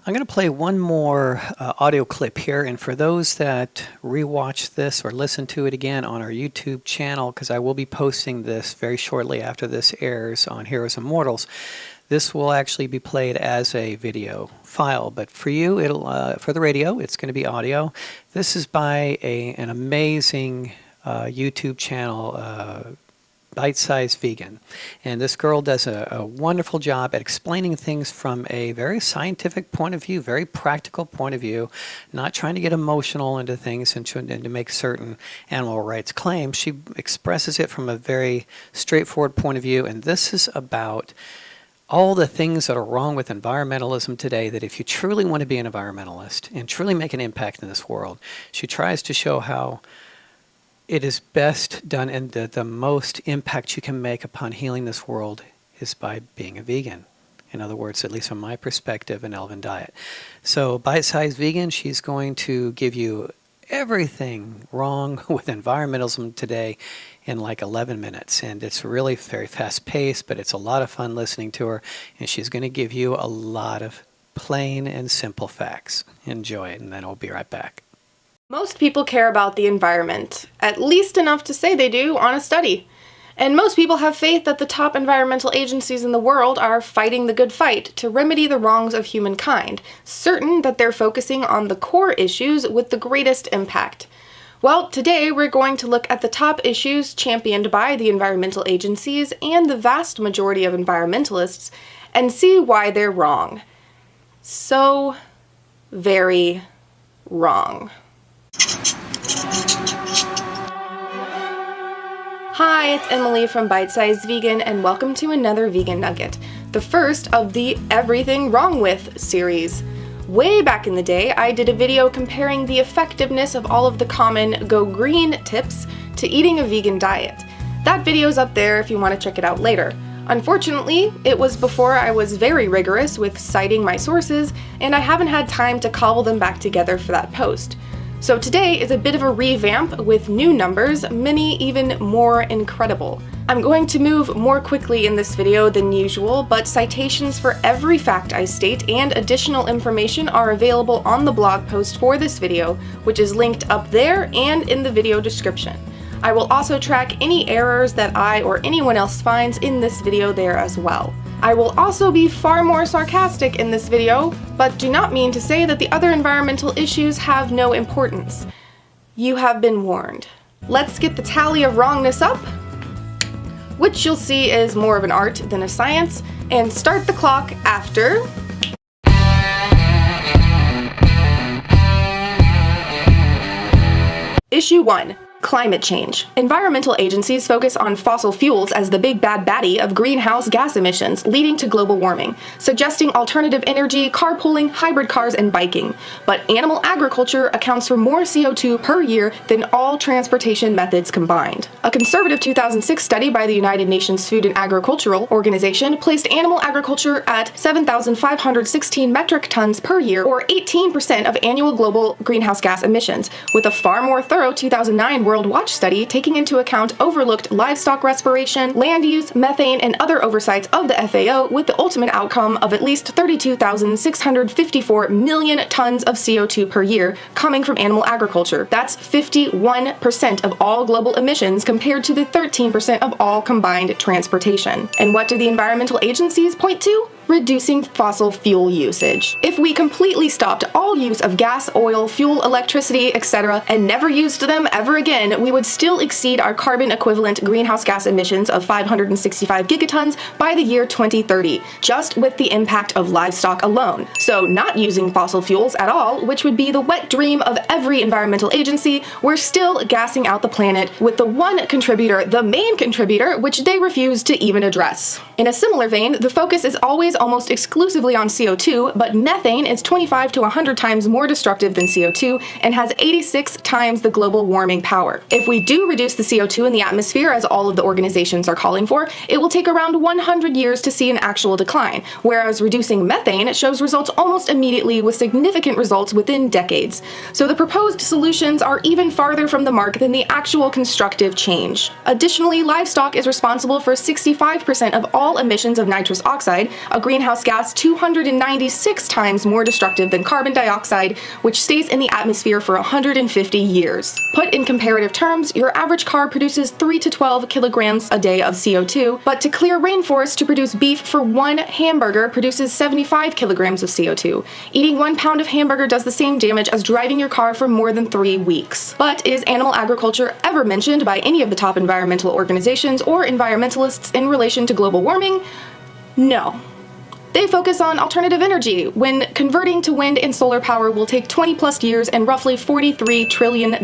Speaker 2: I'm going to play one more audio clip here, and for those that rewatch this or listen to it again on our YouTube channel, because I will be posting this very shortly after this airs on Heroes and Mortals, this will actually be played as a video file, but for you, it'll for the radio, it's going to be audio. This is by an amazing YouTube channel, Bite-Sized Vegan, and this girl does a wonderful job at explaining things from a very scientific point of view, very practical point of view, not trying to get emotional into things and to make certain animal rights claims. She expresses it from a very straightforward point of view, and this is about all the things that are wrong with environmentalism today, that if you truly want to be an environmentalist and truly make an impact in this world, she tries to show how it is best done, and the most impact you can make upon healing this world is by being a vegan. In other words, at least from my perspective, an Elven Diet. So Bite-Sized Vegan, she's going to give you everything wrong with environmentalism today in like 11 minutes. And it's really very fast-paced, but it's a lot of fun listening to her. And she's going to give you a lot of plain and simple facts. Enjoy it, and then we'll be right back.
Speaker 5: Most people care about the environment, at least enough to say they do on a study. And most people have faith that the top environmental agencies in the world are fighting the good fight to remedy the wrongs of humankind, certain that they're focusing on the core issues with the greatest impact. Well, today we're going to look at the top issues championed by the environmental agencies and the vast majority of environmentalists and see why they're wrong. So very wrong. Hi, it's Emily from Bite-Sized Vegan, and welcome to another Vegan Nugget, the first of the Everything Wrong With series. Way back in the day, I did a video comparing the effectiveness of all of the common Go Green tips to eating a vegan diet. That video's up there if you want to check it out later. Unfortunately, it was before I was very rigorous with citing my sources, and I haven't had time to cobble them back together for that post. So today is a bit of a revamp with new numbers, many even more incredible. I'm going to move more quickly in this video than usual, but citations for every fact I state and additional information are available on the blog post for this video, which is linked up there and in the video description. I will also track any errors that I or anyone else finds in this video there as well. I will also be far more sarcastic in this video, but do not mean to say that the other environmental issues have no importance. You have been warned. Let's get the tally of wrongness up, which you'll see is more of an art than a science, and start the clock after... Issue 1. Climate change. Environmental agencies focus on fossil fuels as the big bad baddie of greenhouse gas emissions, leading to global warming, suggesting alternative energy, carpooling, hybrid cars, and biking. But animal agriculture accounts for more CO2 per year than all transportation methods combined. A conservative 2006 study by the United Nations Food and Agricultural Organization placed animal agriculture at 7,516 metric tons per year, or 18% of annual global greenhouse gas emissions, with a far more thorough 2009 World Watch study taking into account overlooked livestock respiration, land use, methane, and other oversights of the FAO, with the ultimate outcome of at least 32,654 million tons of CO2 per year coming from animal agriculture. That's 51% of all global emissions compared to the 13% of all combined transportation. And what do the environmental agencies point to? Reducing fossil fuel usage. If we completely stopped all use of gas, oil, fuel, electricity, etc., and never used them ever again, we would still exceed our carbon equivalent greenhouse gas emissions of 565 gigatons by the year 2030, just with the impact of livestock alone. So not using fossil fuels at all, which would be the wet dream of every environmental agency, we're still gassing out the planet with the one contributor, the main contributor, which they refuse to even address. In a similar vein, the focus is always almost exclusively on CO2, but methane is 25 to 100 times more destructive than CO2 and has 86 times the global warming power. If we do reduce the CO2 in the atmosphere, as all of the organizations are calling for, it will take around 100 years to see an actual decline, whereas reducing methane shows results almost immediately with significant results within decades. So the proposed solutions are even farther from the mark than the actual constructive change. Additionally, livestock is responsible for 65% of all emissions of nitrous oxide, a greenhouse gas 296 times more destructive than carbon dioxide, which stays in the atmosphere for 150 years. Put in comparative terms, your average car produces 3 to 12 kilograms a day of CO2, but to clear rainforests to produce beef for one hamburger produces 75 kilograms of CO2. Eating 1 pound of hamburger does the same damage as driving your car for more than 3 weeks. But is animal agriculture ever mentioned by any of the top environmental organizations or environmentalists in relation to global warming? No. They focus on alternative energy, when converting to wind and solar power will take 20 plus years and roughly $43 trillion.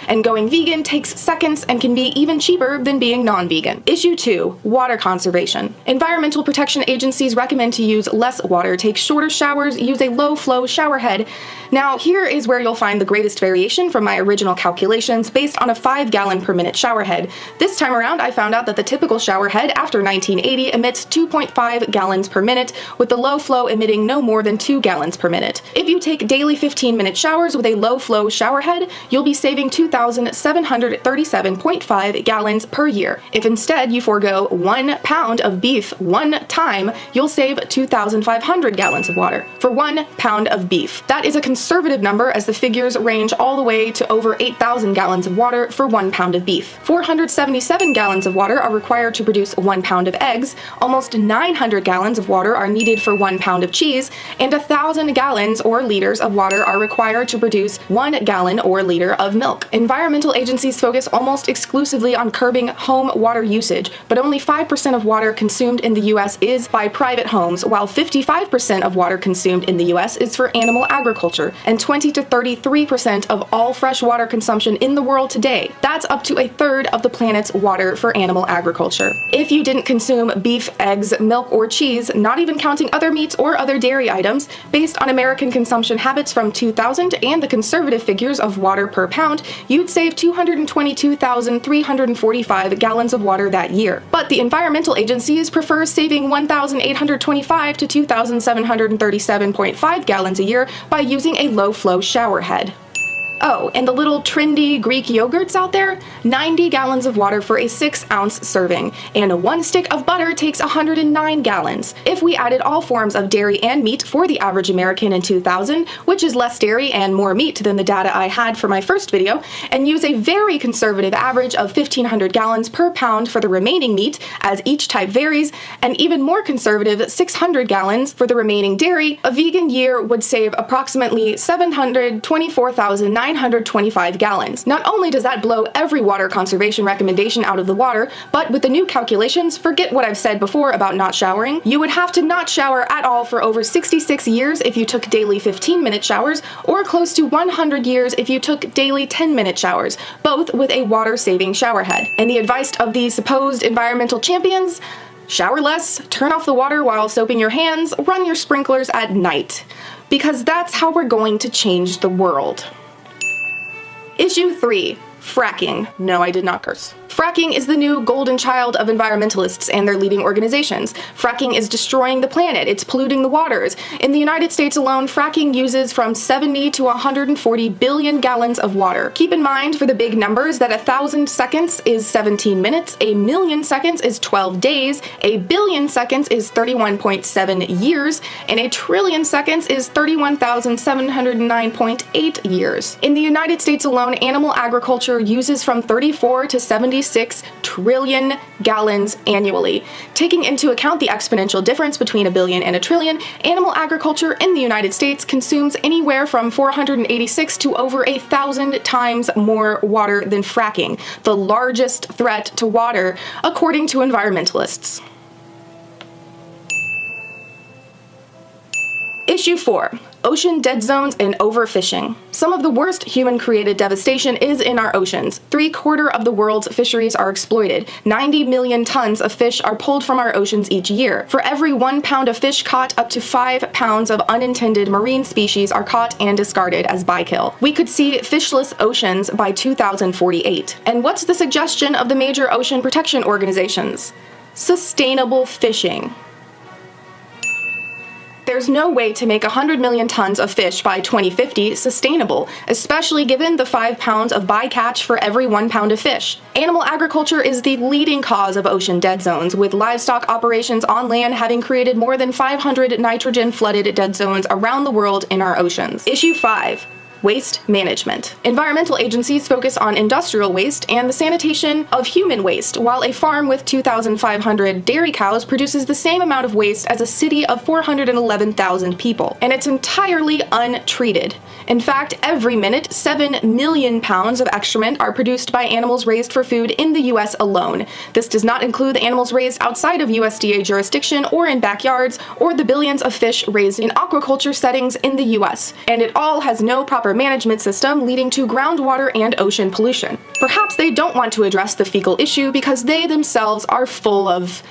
Speaker 5: And going vegan takes seconds and can be even cheaper than being non-vegan. Issue 2, water conservation. Environmental protection agencies recommend to use less water, take shorter showers, use a low-flow shower head. Now, here is where you'll find the greatest variation from my original calculations based on a 5-gallon per minute shower head. This time around, I found out that the typical shower head after 1980 emits 2.5 gallons per minute, with the low flow emitting no more than 2 gallons per minute. If you take daily 15-minute showers with a low flow shower head, you'll be saving 2,737.5 gallons per year. If instead you forego 1 pound of beef one time, you'll save 2,500 gallons of water for 1 pound of beef. That is a conservative number, as the figures range all the way to over 8,000 gallons of water for 1 pound of beef. 477 gallons of water are required to produce 1 pound of eggs, almost 900 gallons of water are needed for 1 pound of cheese, and 1,000 gallons or liters of water are required to produce 1 gallon or liter of milk. Environmental agencies focus almost exclusively on curbing home water usage, but only 5% of water consumed in the US is by private homes, while 55% of water consumed in the US is for animal agriculture, and 20 to 33% of all fresh water consumption in the world today. That's up to a third of the planet's water for animal agriculture. If you didn't consume beef, eggs, milk, or cheese, not even counting other meats or other dairy items, based on American consumption habits from 2000 and the conservative figures of water per pound, you'd save 222,345 gallons of water that year. But the environmental agencies prefer saving 1,825 to 2,737.5 gallons a year by using a low-flow shower head. Oh, and the little trendy Greek yogurts out there? 90 gallons of water for a 6-ounce serving, and 1 stick of butter takes 109 gallons. If we added all forms of dairy and meat for the average American in 2000, which is less dairy and more meat than the data I had for my first video, and use a very conservative average of 1,500 gallons per pound for the remaining meat, as each type varies, and even more conservative 600 gallons for the remaining dairy, a vegan year would save approximately 724,925 gallons. Not only does that blow every water conservation recommendation out of the water, but with the new calculations, forget what I've said before about not showering. You would have to not shower at all for over 66 years if you took daily 15-minute showers, or close to 100 years if you took daily 10-minute showers, both with a water-saving shower head. And the advice of these supposed environmental champions? Shower less, turn off the water while soaping your hands, run your sprinklers at night. Because that's how we're going to change the world. Issue 3. Fracking. No, I did not curse. Fracking is the new golden child of environmentalists and their leading organizations. Fracking is destroying the planet. It's polluting the waters. In the United States alone, fracking uses from 70 to 140 billion gallons of water. Keep in mind for the big numbers that 1,000 seconds is 17 minutes, a million seconds is 12 days, a billion seconds is 31.7 years, and a trillion seconds is 31,709.8 years. In the United States alone, animal agriculture uses from 34 to 76 trillion gallons annually. Taking into account the exponential difference between a billion and a trillion, animal agriculture in the United States consumes anywhere from 486 to over 1,000 times more water than fracking, the largest threat to water, according to environmentalists. Issue 4. Ocean dead zones and overfishing. Some of the worst human-created devastation is in our oceans. 3/4 of the world's fisheries are exploited. 90 million tons of fish are pulled from our oceans each year. For every 1 pound of fish caught, up to 5 pounds of unintended marine species are caught and discarded as bykill. We could see fishless oceans by 2048. And what's the suggestion of the major ocean protection organizations? Sustainable fishing. There's no way to make 100 million tons of fish by 2050 sustainable, especially given the 5 pounds of bycatch for every 1 pound of fish. Animal agriculture is the leading cause of ocean dead zones, with livestock operations on land having created more than 500 nitrogen-flooded dead zones around the world in our oceans. Issue 5. Waste management. Environmental agencies focus on industrial waste and the sanitation of human waste, while a farm with 2,500 dairy cows produces the same amount of waste as a city of 411,000 people, and it's entirely untreated. In fact, every minute, 7 million pounds of excrement are produced by animals raised for food in the US alone. This does not include the animals raised outside of USDA jurisdiction or in backyards, or the billions of fish raised in aquaculture settings in the US. And it all has no proper management system, leading to groundwater and ocean pollution. Perhaps they don't want to address the fecal issue because they themselves are full of...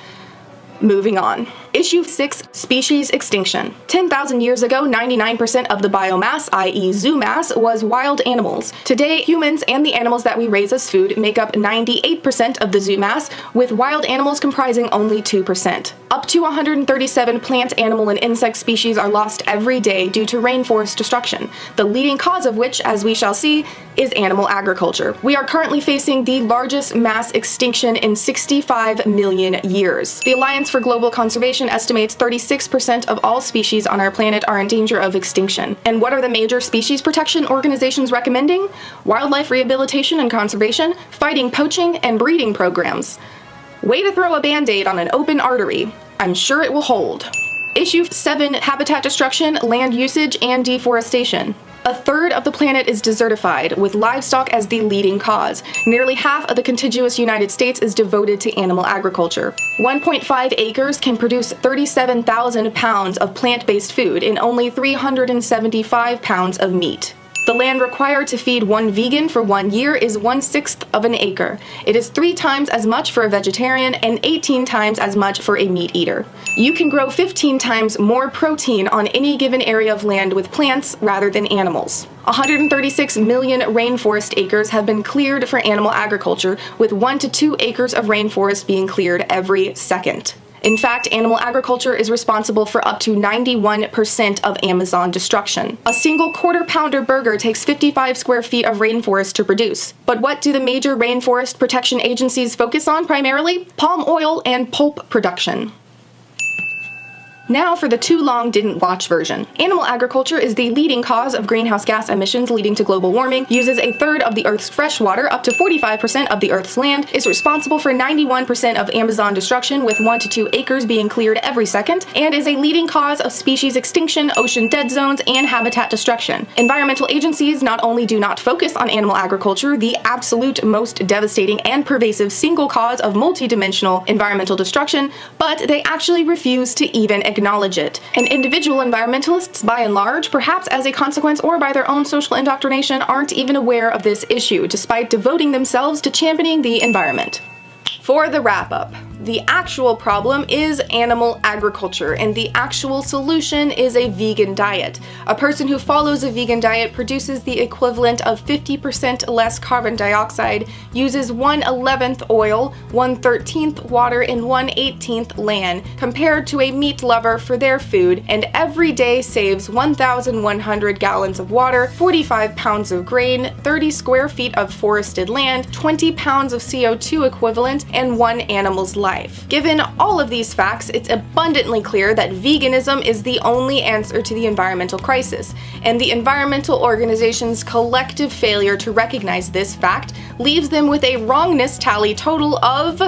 Speaker 5: Moving on. Issue 6. Species extinction. 10,000 years ago, 99% of the biomass, i.e. zoomass, was wild animals. Today, humans and the animals that we raise as food make up 98% of the zoomass, with wild animals comprising only 2%. Up to 137 plant, animal, and insect species are lost every day due to rainforest destruction, the leading cause of which, as we shall see, is animal agriculture. We are currently facing the largest mass extinction in 65 million years. The Alliance for Global Conservation estimates 36% of all species on our planet are in danger of extinction. And what are the major species protection organizations recommending? Wildlife rehabilitation and conservation, fighting poaching, and breeding programs. Way to throw a band-aid on an open artery. I'm sure it will hold. Issue 7. Habitat destruction, land usage, and deforestation. 1/3 of the planet is desertified, with livestock as the leading cause. Nearly half of the contiguous United States is devoted to animal agriculture. 1.5 acres can produce 37,000 pounds of plant-based food and only 375 pounds of meat. The land required to feed one vegan for 1 year is 1/6 of an acre. It is 3 times as much for a vegetarian and 18 times as much for a meat eater. You can grow 15 times more protein on any given area of land with plants rather than animals. 136 million rainforest acres have been cleared for animal agriculture, with 1 to 2 acres of rainforest being cleared every second. In fact, animal agriculture is responsible for up to 91% of Amazon destruction. A single quarter-pounder burger takes 55 square feet of rainforest to produce. But what do the major rainforest protection agencies focus on primarily? Palm oil and pulp production. Now for the too long didn't watch version. Animal agriculture is the leading cause of greenhouse gas emissions leading to global warming, uses 1/3 of the Earth's fresh water, up to 45% of the Earth's land, is responsible for 91% of Amazon destruction, with 1 to 2 acres being cleared every second, and is a leading cause of species extinction, ocean dead zones, and habitat destruction. Environmental agencies not only do not focus on animal agriculture, the absolute most devastating and pervasive single cause of multidimensional environmental destruction, but they actually refuse to even acknowledge it. And individual environmentalists, by and large, perhaps as a consequence or by their own social indoctrination, aren't even aware of this issue, despite devoting themselves to championing the environment. For the wrap-up, The actual problem is animal agriculture, and the actual solution is a vegan diet. A person who follows a vegan diet produces the equivalent of 50% less carbon dioxide, uses 1/11th oil, 1/13th water, and 1/18th land, compared to a meat lover for their food, and every day saves 1,100 gallons of water, 45 pounds of grain, 30 square feet of forested land, 20 pounds of CO2 equivalent, and one animal's life. Given all of these facts, it's abundantly clear that veganism is the only answer to the environmental crisis, and the environmental organization's collective failure to recognize this fact leaves them with a wrongness tally total of,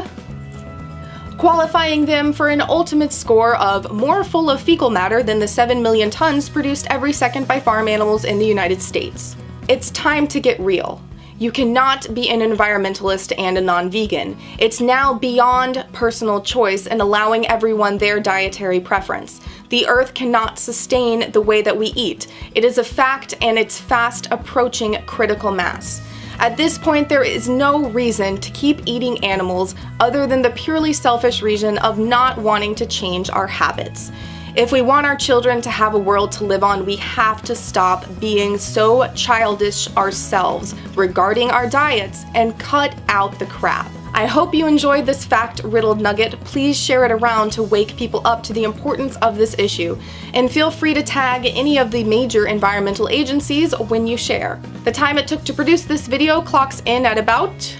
Speaker 5: qualifying them for an ultimate score of more full of fecal matter than the 7 million tons produced every second by farm animals in the United States. It's time to get real. You cannot be an environmentalist and a non-vegan. It's now beyond personal choice and allowing everyone their dietary preference. The earth cannot sustain the way that we eat. It is a fact, and it's fast approaching critical mass. At this point, there is no reason to keep eating animals other than the purely selfish reason of not wanting to change our habits. If we want our children to have a world to live on, we have to stop being so childish ourselves regarding our diets and cut out the crap. I hope you enjoyed this fact-riddled nugget. Please share it around to wake people up to the importance of this issue, and feel free to tag any of the major environmental agencies when you share. The time it took to produce this video clocks in at about...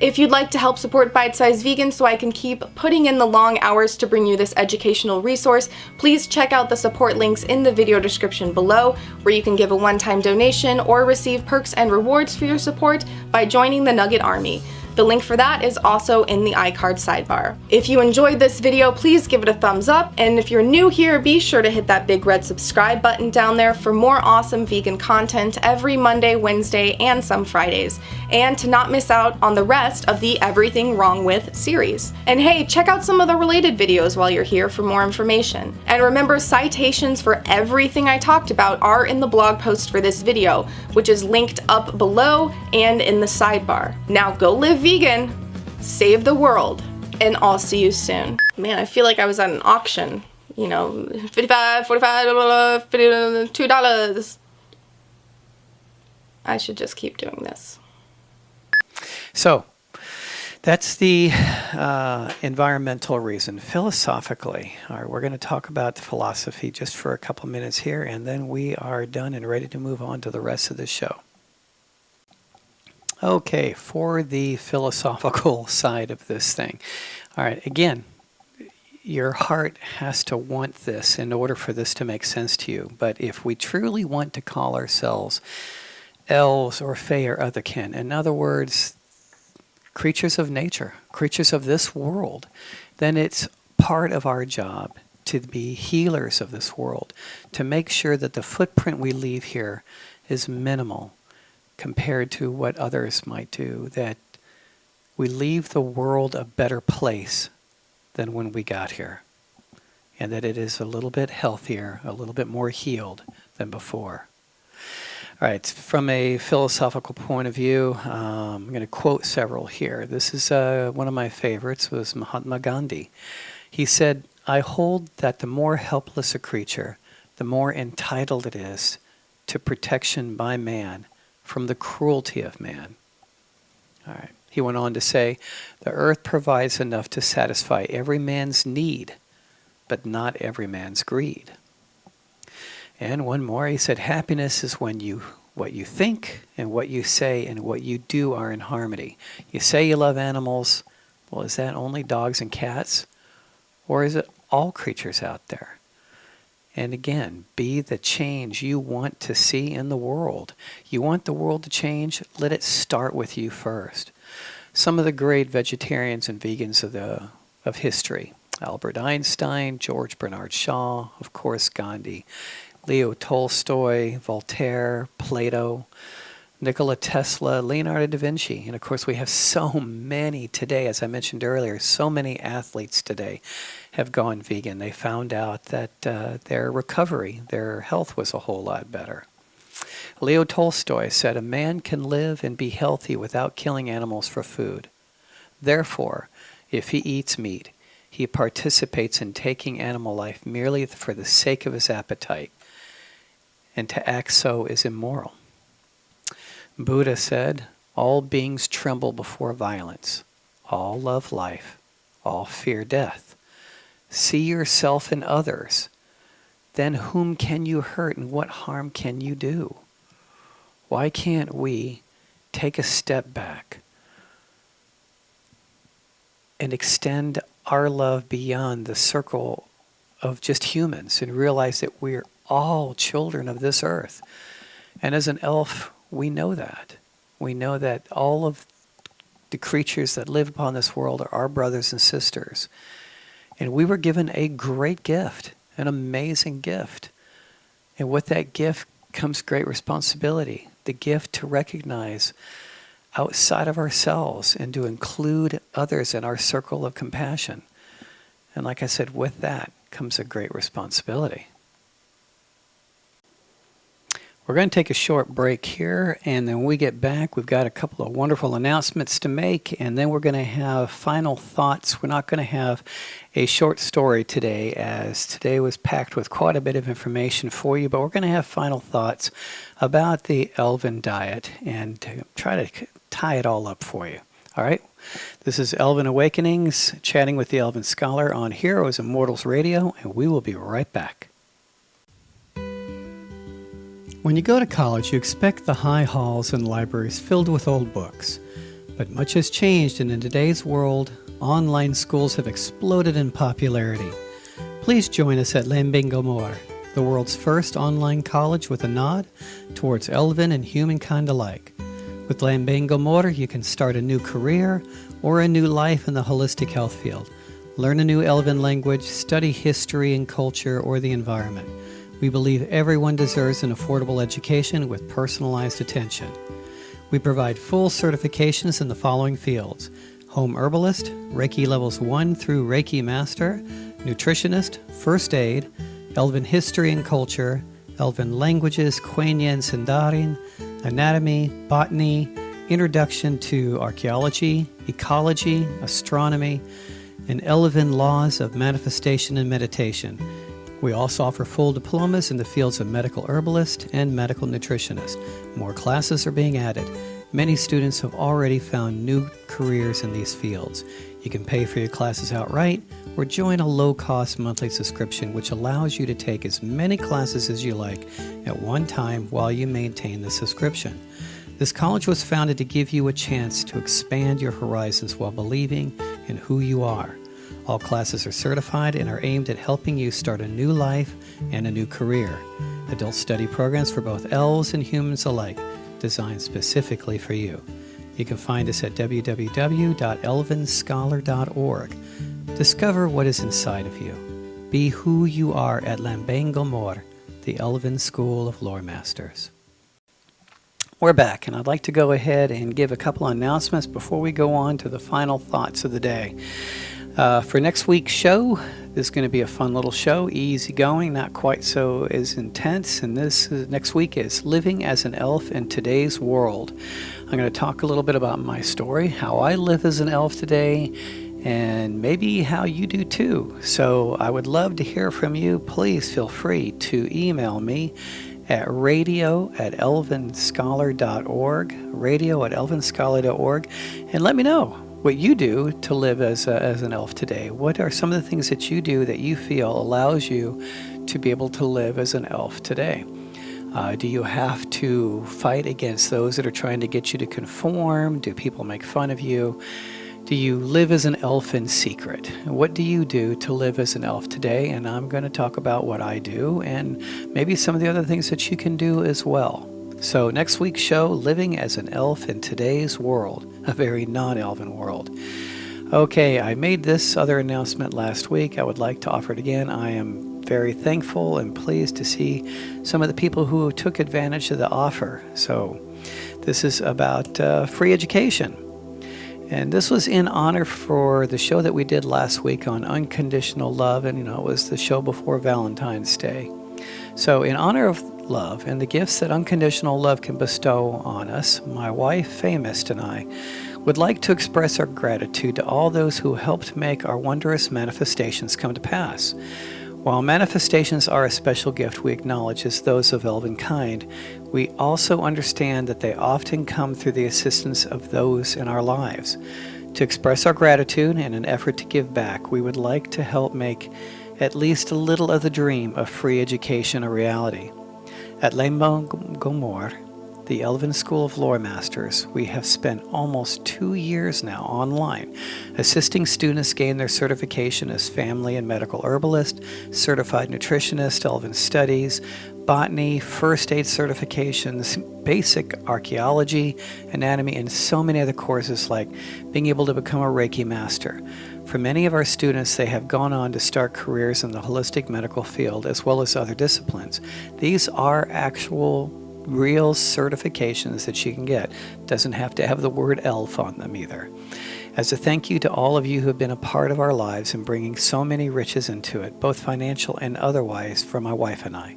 Speaker 5: If you'd like to help support Bite Size Vegan so I can keep putting in the long hours to bring you this educational resource, please check out the support links in the video description below, where you can give a one-time donation or receive perks and rewards for your support by joining the Nugget Army. The link for that is also in the iCard sidebar. If you enjoyed this video, please give it a thumbs up, and if you're new here, be sure to hit that big red subscribe button down there for more awesome vegan content every Monday, Wednesday, and some Fridays, and to not miss out on the rest of the Everything Wrong With series. And hey, check out some of the related videos while you're here for more information. And remember, citations for everything I talked about are in the blog post for this video, which is linked up below and in the sidebar. Now go live vegan, save the world, and I'll see you soon. Man, I feel like I was at an auction. You know, 55, 45, 50, $2. I should just keep doing this.
Speaker 2: So, that's the environmental reason. Philosophically, all right, we're going to talk about philosophy just for a couple minutes here, and then we are done and ready to move on to the rest of the show. Okay, for the philosophical side of this thing. All right, again, your heart has to want this in order for this to make sense to you. But if we truly want to call ourselves elves or fae or otherkin, in other words, creatures of nature, creatures of this world, then it's part of our job to be healers of this world, to make sure that the footprint we leave here is minimal compared to what others might do, that we leave the world a better place than when we got here, and that it is a little bit healthier, a little bit more healed than before. All right, from a philosophical point of view, I'm going to quote several here. This is one of my favorites, was Mahatma Gandhi. He said, "I hold that the more helpless a creature, the more entitled it is to protection by man from the cruelty of man." All right. He went on to say, "The earth provides enough to satisfy every man's need, but not every man's greed." And one more, he said, "Happiness is when what you think and what you say and what you do are in harmony. You say you love animals. Well, is that only dogs and cats? Or is it all creatures out there? And again, be the change you want to see in the world. You want the world to change? Let it start with you first." Some of the great vegetarians and vegans of history: Albert Einstein, George Bernard Shaw, of course Gandhi, Leo Tolstoy, Voltaire, Plato, Nikola Tesla, Leonardo da Vinci. And of course we have so many today, as I mentioned earlier, so many athletes today have gone vegan. They found out that their recovery, their health was a whole lot better. Leo Tolstoy said, "A man can live and be healthy without killing animals for food. Therefore, If he eats meat, he participates in taking animal life merely for the sake of his appetite, and to act so is immoral. Buddha said, all beings tremble before violence. All love life. All fear death. See yourself in others. Then whom can you hurt and what harm can you do? Why can't we take a step back and extend our love beyond the circle of just humans and realize that we're all children of this earth? And as an elf, we know that. We know that all of the creatures that live upon this world are our brothers and sisters. And we were given a great gift, an amazing gift. And with that gift comes great responsibility, the gift to recognize outside of ourselves and to include others in our circle of compassion. And like I said, with that comes a great responsibility. We're going to take a short break here, and then when we get back, we've got a couple of wonderful announcements to make, and then we're going to have final thoughts. We're not going to have a short story today, as today was packed with quite a bit of information for you, but we're going to have final thoughts about the Elven Diet and to try to tie it all up for you. All right? This is Elven Awakenings, chatting with the Elven Scholar on Heroes Immortals Radio, and we will be right back. When you go to college, you expect the high halls and libraries filled with old books. But much has changed, and in today's world, online schools have exploded in popularity. Please join us at Lambengomor, the world's first online college with a nod towards elven and humankind alike. With Lambengomor, you can start a new career or a new life in the holistic health field. Learn a new elven language, study history and culture or the environment. We believe everyone deserves an affordable education with personalized attention. We provide full certifications in the following fields: home herbalist, Reiki levels 1 through Reiki Master, nutritionist, first aid, Elven history and culture, Elven languages, Quenya and Sindarin, anatomy, botany, introduction to archaeology, ecology, astronomy, and Elven laws of manifestation and meditation. We also offer full diplomas in the fields of medical herbalist and medical nutritionist. More classes are being added. Many students have already found new careers in these fields. You can pay for your classes outright or join a low-cost monthly subscription which allows you to take as many classes as you like at one time while you maintain the subscription. This college was founded to give you a chance to expand your horizons while believing in who you are. All classes are certified and are aimed at helping you start a new life and a new career. Adult study programs for both elves and humans alike, designed specifically for you. You can find us at www.elvenscholar.org. Discover what is inside of you. Be who you are at Lambengomor, the Elven School of Lore Masters. We're back, and I'd like to go ahead and give a couple of announcements before we go on to the final thoughts of the day. For next week's show, this is going to be a fun little show, easygoing, not quite so as intense. And next week is Living as an Elf in Today's World. I'm going to talk a little bit about my story, how I live as an elf today, and maybe how you do too. So I would love to hear from you. Please feel free to email me at radio@elvenscholar.org, radio@elvenscholar.org, and let me know what you do to live as an elf today. What are some of the things that you do that you feel allows you to be able to live as an elf today? Do you have to fight against those that are trying to get you to conform? Do people make fun of you? Do you live as an elf in secret? What do you do to live as an elf today? And I'm going to talk about what I do and maybe some of the other things that you can do as well. So next week's show, Living as an Elf in Today's World, a very non-elven world. Okay, I made this other announcement last week. I would like to offer it again. I am very thankful and pleased to see some of the people who took advantage of the offer. So this is about free education. And this was in honor for the show that we did last week on unconditional love. And, it was the show before Valentine's Day. So in honor of love and the gifts that unconditional love can bestow on us, my wife, Famist, and I would like to express our gratitude to all those who helped make our wondrous manifestations come to pass. While manifestations are a special gift we acknowledge as those of elven kind, we also understand that they often come through the assistance of those in our lives. To express our gratitude in an effort to give back, we would like to help make at least a little of the dream of free education a reality. At Gomor, the Elven School of Lore Masters, we have spent almost 2 years now online, assisting students gain their certification as family and medical herbalist, certified nutritionist, Elven studies, botany, first aid certifications, basic archaeology, anatomy, and so many other courses like being able to become a Reiki master. For many of our students, they have gone on to start careers in the holistic medical field as well as other disciplines. These are actual real certifications that you can get. Doesn't have to have the word elf on them either. As a thank you to all of you who have been a part of our lives and bringing so many riches into it, both financial and otherwise, for my wife and I,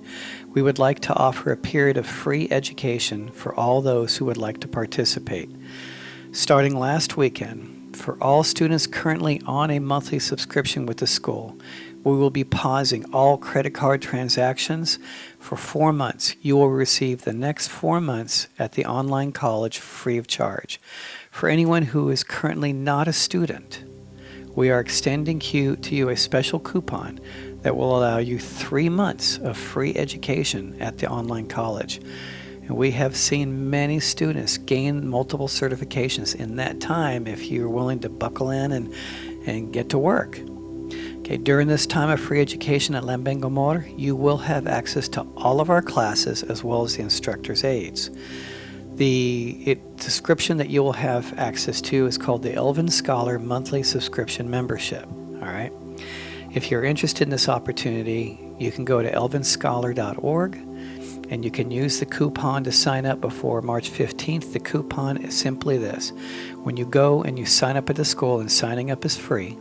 Speaker 2: we would like to offer a period of free education for all those who would like to participate. Starting last weekend, for all students currently on a monthly subscription with the school, we will be pausing all credit card transactions for 4 months. You will receive the next 4 months at the online college free of charge. For anyone who is currently not a student, we are extending to you a special coupon that will allow you 3 months of free education at the online college. And we have seen many students gain multiple certifications in that time if you're willing to buckle in and get to work. Okay, during this time of free education at Lambengomor, you will have access to all of our classes as well as the instructor's aids. The description that you will have access to is called the Elven Scholar Monthly Subscription Membership. All right. If you're interested in this opportunity, you can go to elvenscholar.org and you can use the coupon to sign up before March 15th. The coupon is simply this. When you go and you sign up at the school, and signing up is free,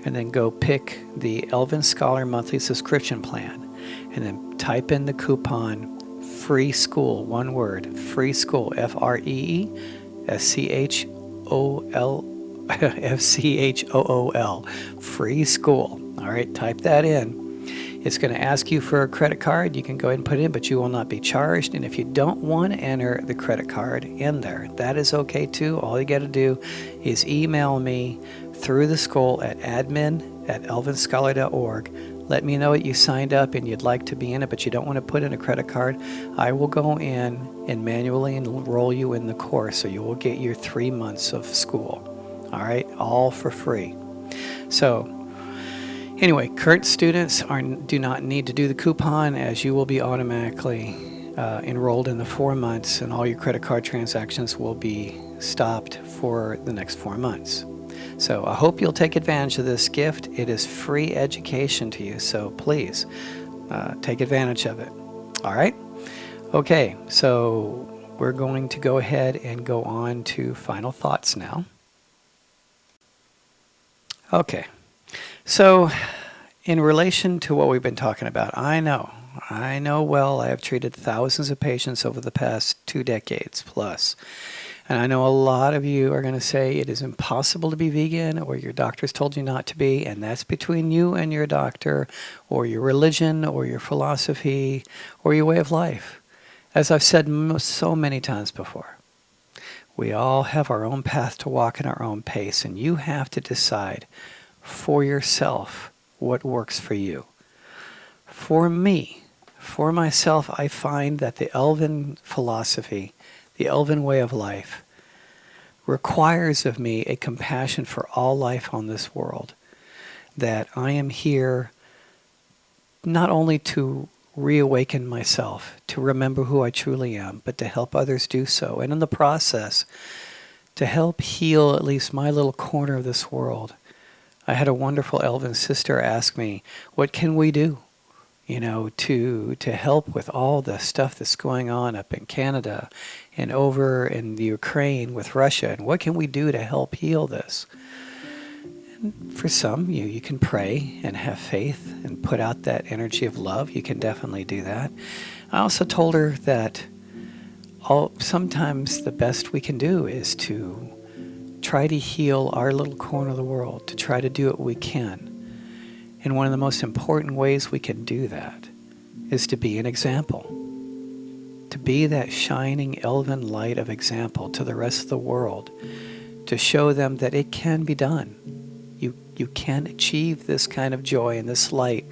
Speaker 2: and then go pick the Elven Scholar Monthly Subscription Plan, and then type in the coupon free school, one word, free school, FREESCHOOL, free school. All right, type that in. It's going to ask you for a credit card. You can go ahead and put it in, but you will not be charged. And if you don't want to enter the credit card in there, that is okay too. All you got to do is email me through the school at admin@elvenscholar.org. Let me know that you signed up and you'd like to be in it, but you don't want to put in a credit card. I will go in and manually enroll you in the course, so you will get your 3 months of school. All right, all for free. So anyway, current students do not need to do the coupon, as you will be automatically enrolled in the 4 months, and all your credit card transactions will be stopped for the next 4 months. So I hope you'll take advantage of this gift. It is free education to you, so please take advantage of it. All right? Okay, so we're going to go ahead and go on to final thoughts now. Okay, so in relation to what we've been talking about, I know well, I have treated thousands of patients over the past 2 decades plus. And I know a lot of you are going to say it is impossible to be vegan, or your doctor's told you not to be, and that's between you and your doctor, or your religion, or your philosophy, or your way of life. As I've said so many times before, we all have our own path to walk in our own pace, and you have to decide for yourself what works for you. For me, for myself, I find that the Elven philosophy, the Elven way of life, requires of me a compassion for all life on this world. That I am here not only to reawaken myself, to remember who I truly am, but to help others do so. And in the process, to help heal at least my little corner of this world. I had a wonderful Elven sister ask me, what can we do? To help with all the stuff that's going on up in Canada and over in the Ukraine with Russia, and what can we do to help heal this? And for some, you can pray and have faith and put out that energy of love. You can definitely do that. I also told her that sometimes the best we can do is to try to heal our little corner of the world, to try to do what we can. And one of the most important ways we can do that is to be an example. To be that shining elven light of example to the rest of the world, to show them that it can be done. You can achieve this kind of joy and this light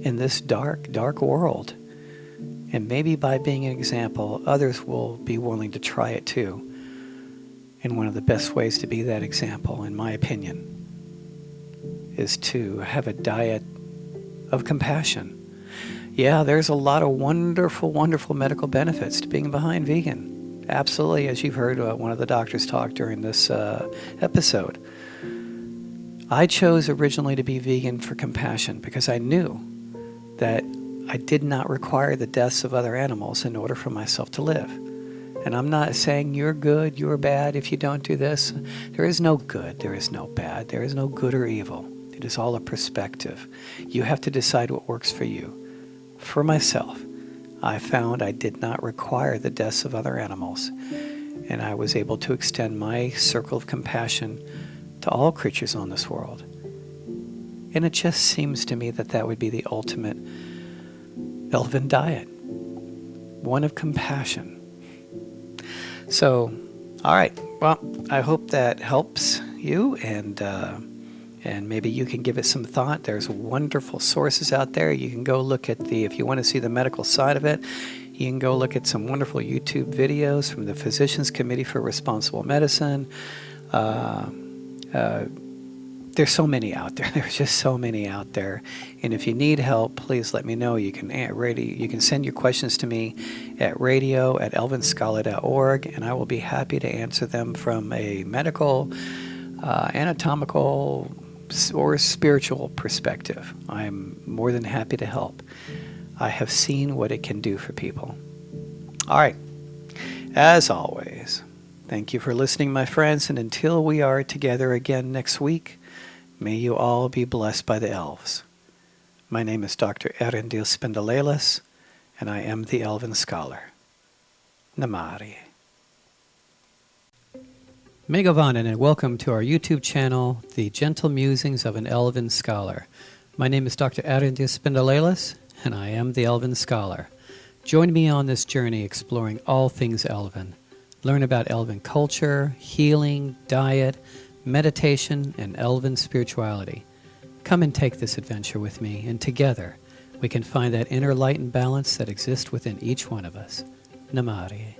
Speaker 2: in this dark, dark world. And maybe by being an example, others will be willing to try it too. And one of the best ways to be that example, in my opinion, is to have a diet of compassion. Yeah, there's a lot of wonderful, wonderful medical benefits to being behind vegan. Absolutely, as you've heard one of the doctors talk during this episode. I chose originally to be vegan for compassion because I knew that I did not require the deaths of other animals in order for myself to live. And I'm not saying you're good, you're bad if you don't do this. There is no good, there is no bad, there is no good or evil. It is all a perspective. You have to decide what works for you. For myself, I found I did not require the deaths of other animals, and I was able to extend my circle of compassion to all creatures on this world. And it just seems to me that that would be the ultimate Elven diet, one of compassion. So, all right, well, I hope that helps you, and maybe you can give it some thought. There's wonderful sources out there. You can go look at if you want to see the medical side of it, you can go look at some wonderful YouTube videos from the Physicians Committee for Responsible Medicine. There's so many out there. There's just so many out there. And if you need help, please let me know. You can send your questions to me at radio@elvenscholar.org, and I will be happy to answer them from a medical, anatomical, or spiritual perspective. I'm more than happy to help. I have seen what it can do for people. All right. As always, thank you for listening, my friends, and until we are together again next week, may you all be blessed by the elves. My name is Dr. Erendil Spindalelis, and I am the Elven Scholar. Namari. Megavanen, and welcome to our YouTube channel, The Gentle Musings of an Elven Scholar. My name is Dr. Erendil Spindalelis, and I am the Elven Scholar. Join me on this journey exploring all things Elven. Learn about Elven culture, healing, diet, meditation, and Elven spirituality. Come and take this adventure with me, and together we can find that inner light and balance that exists within each one of us. Namari.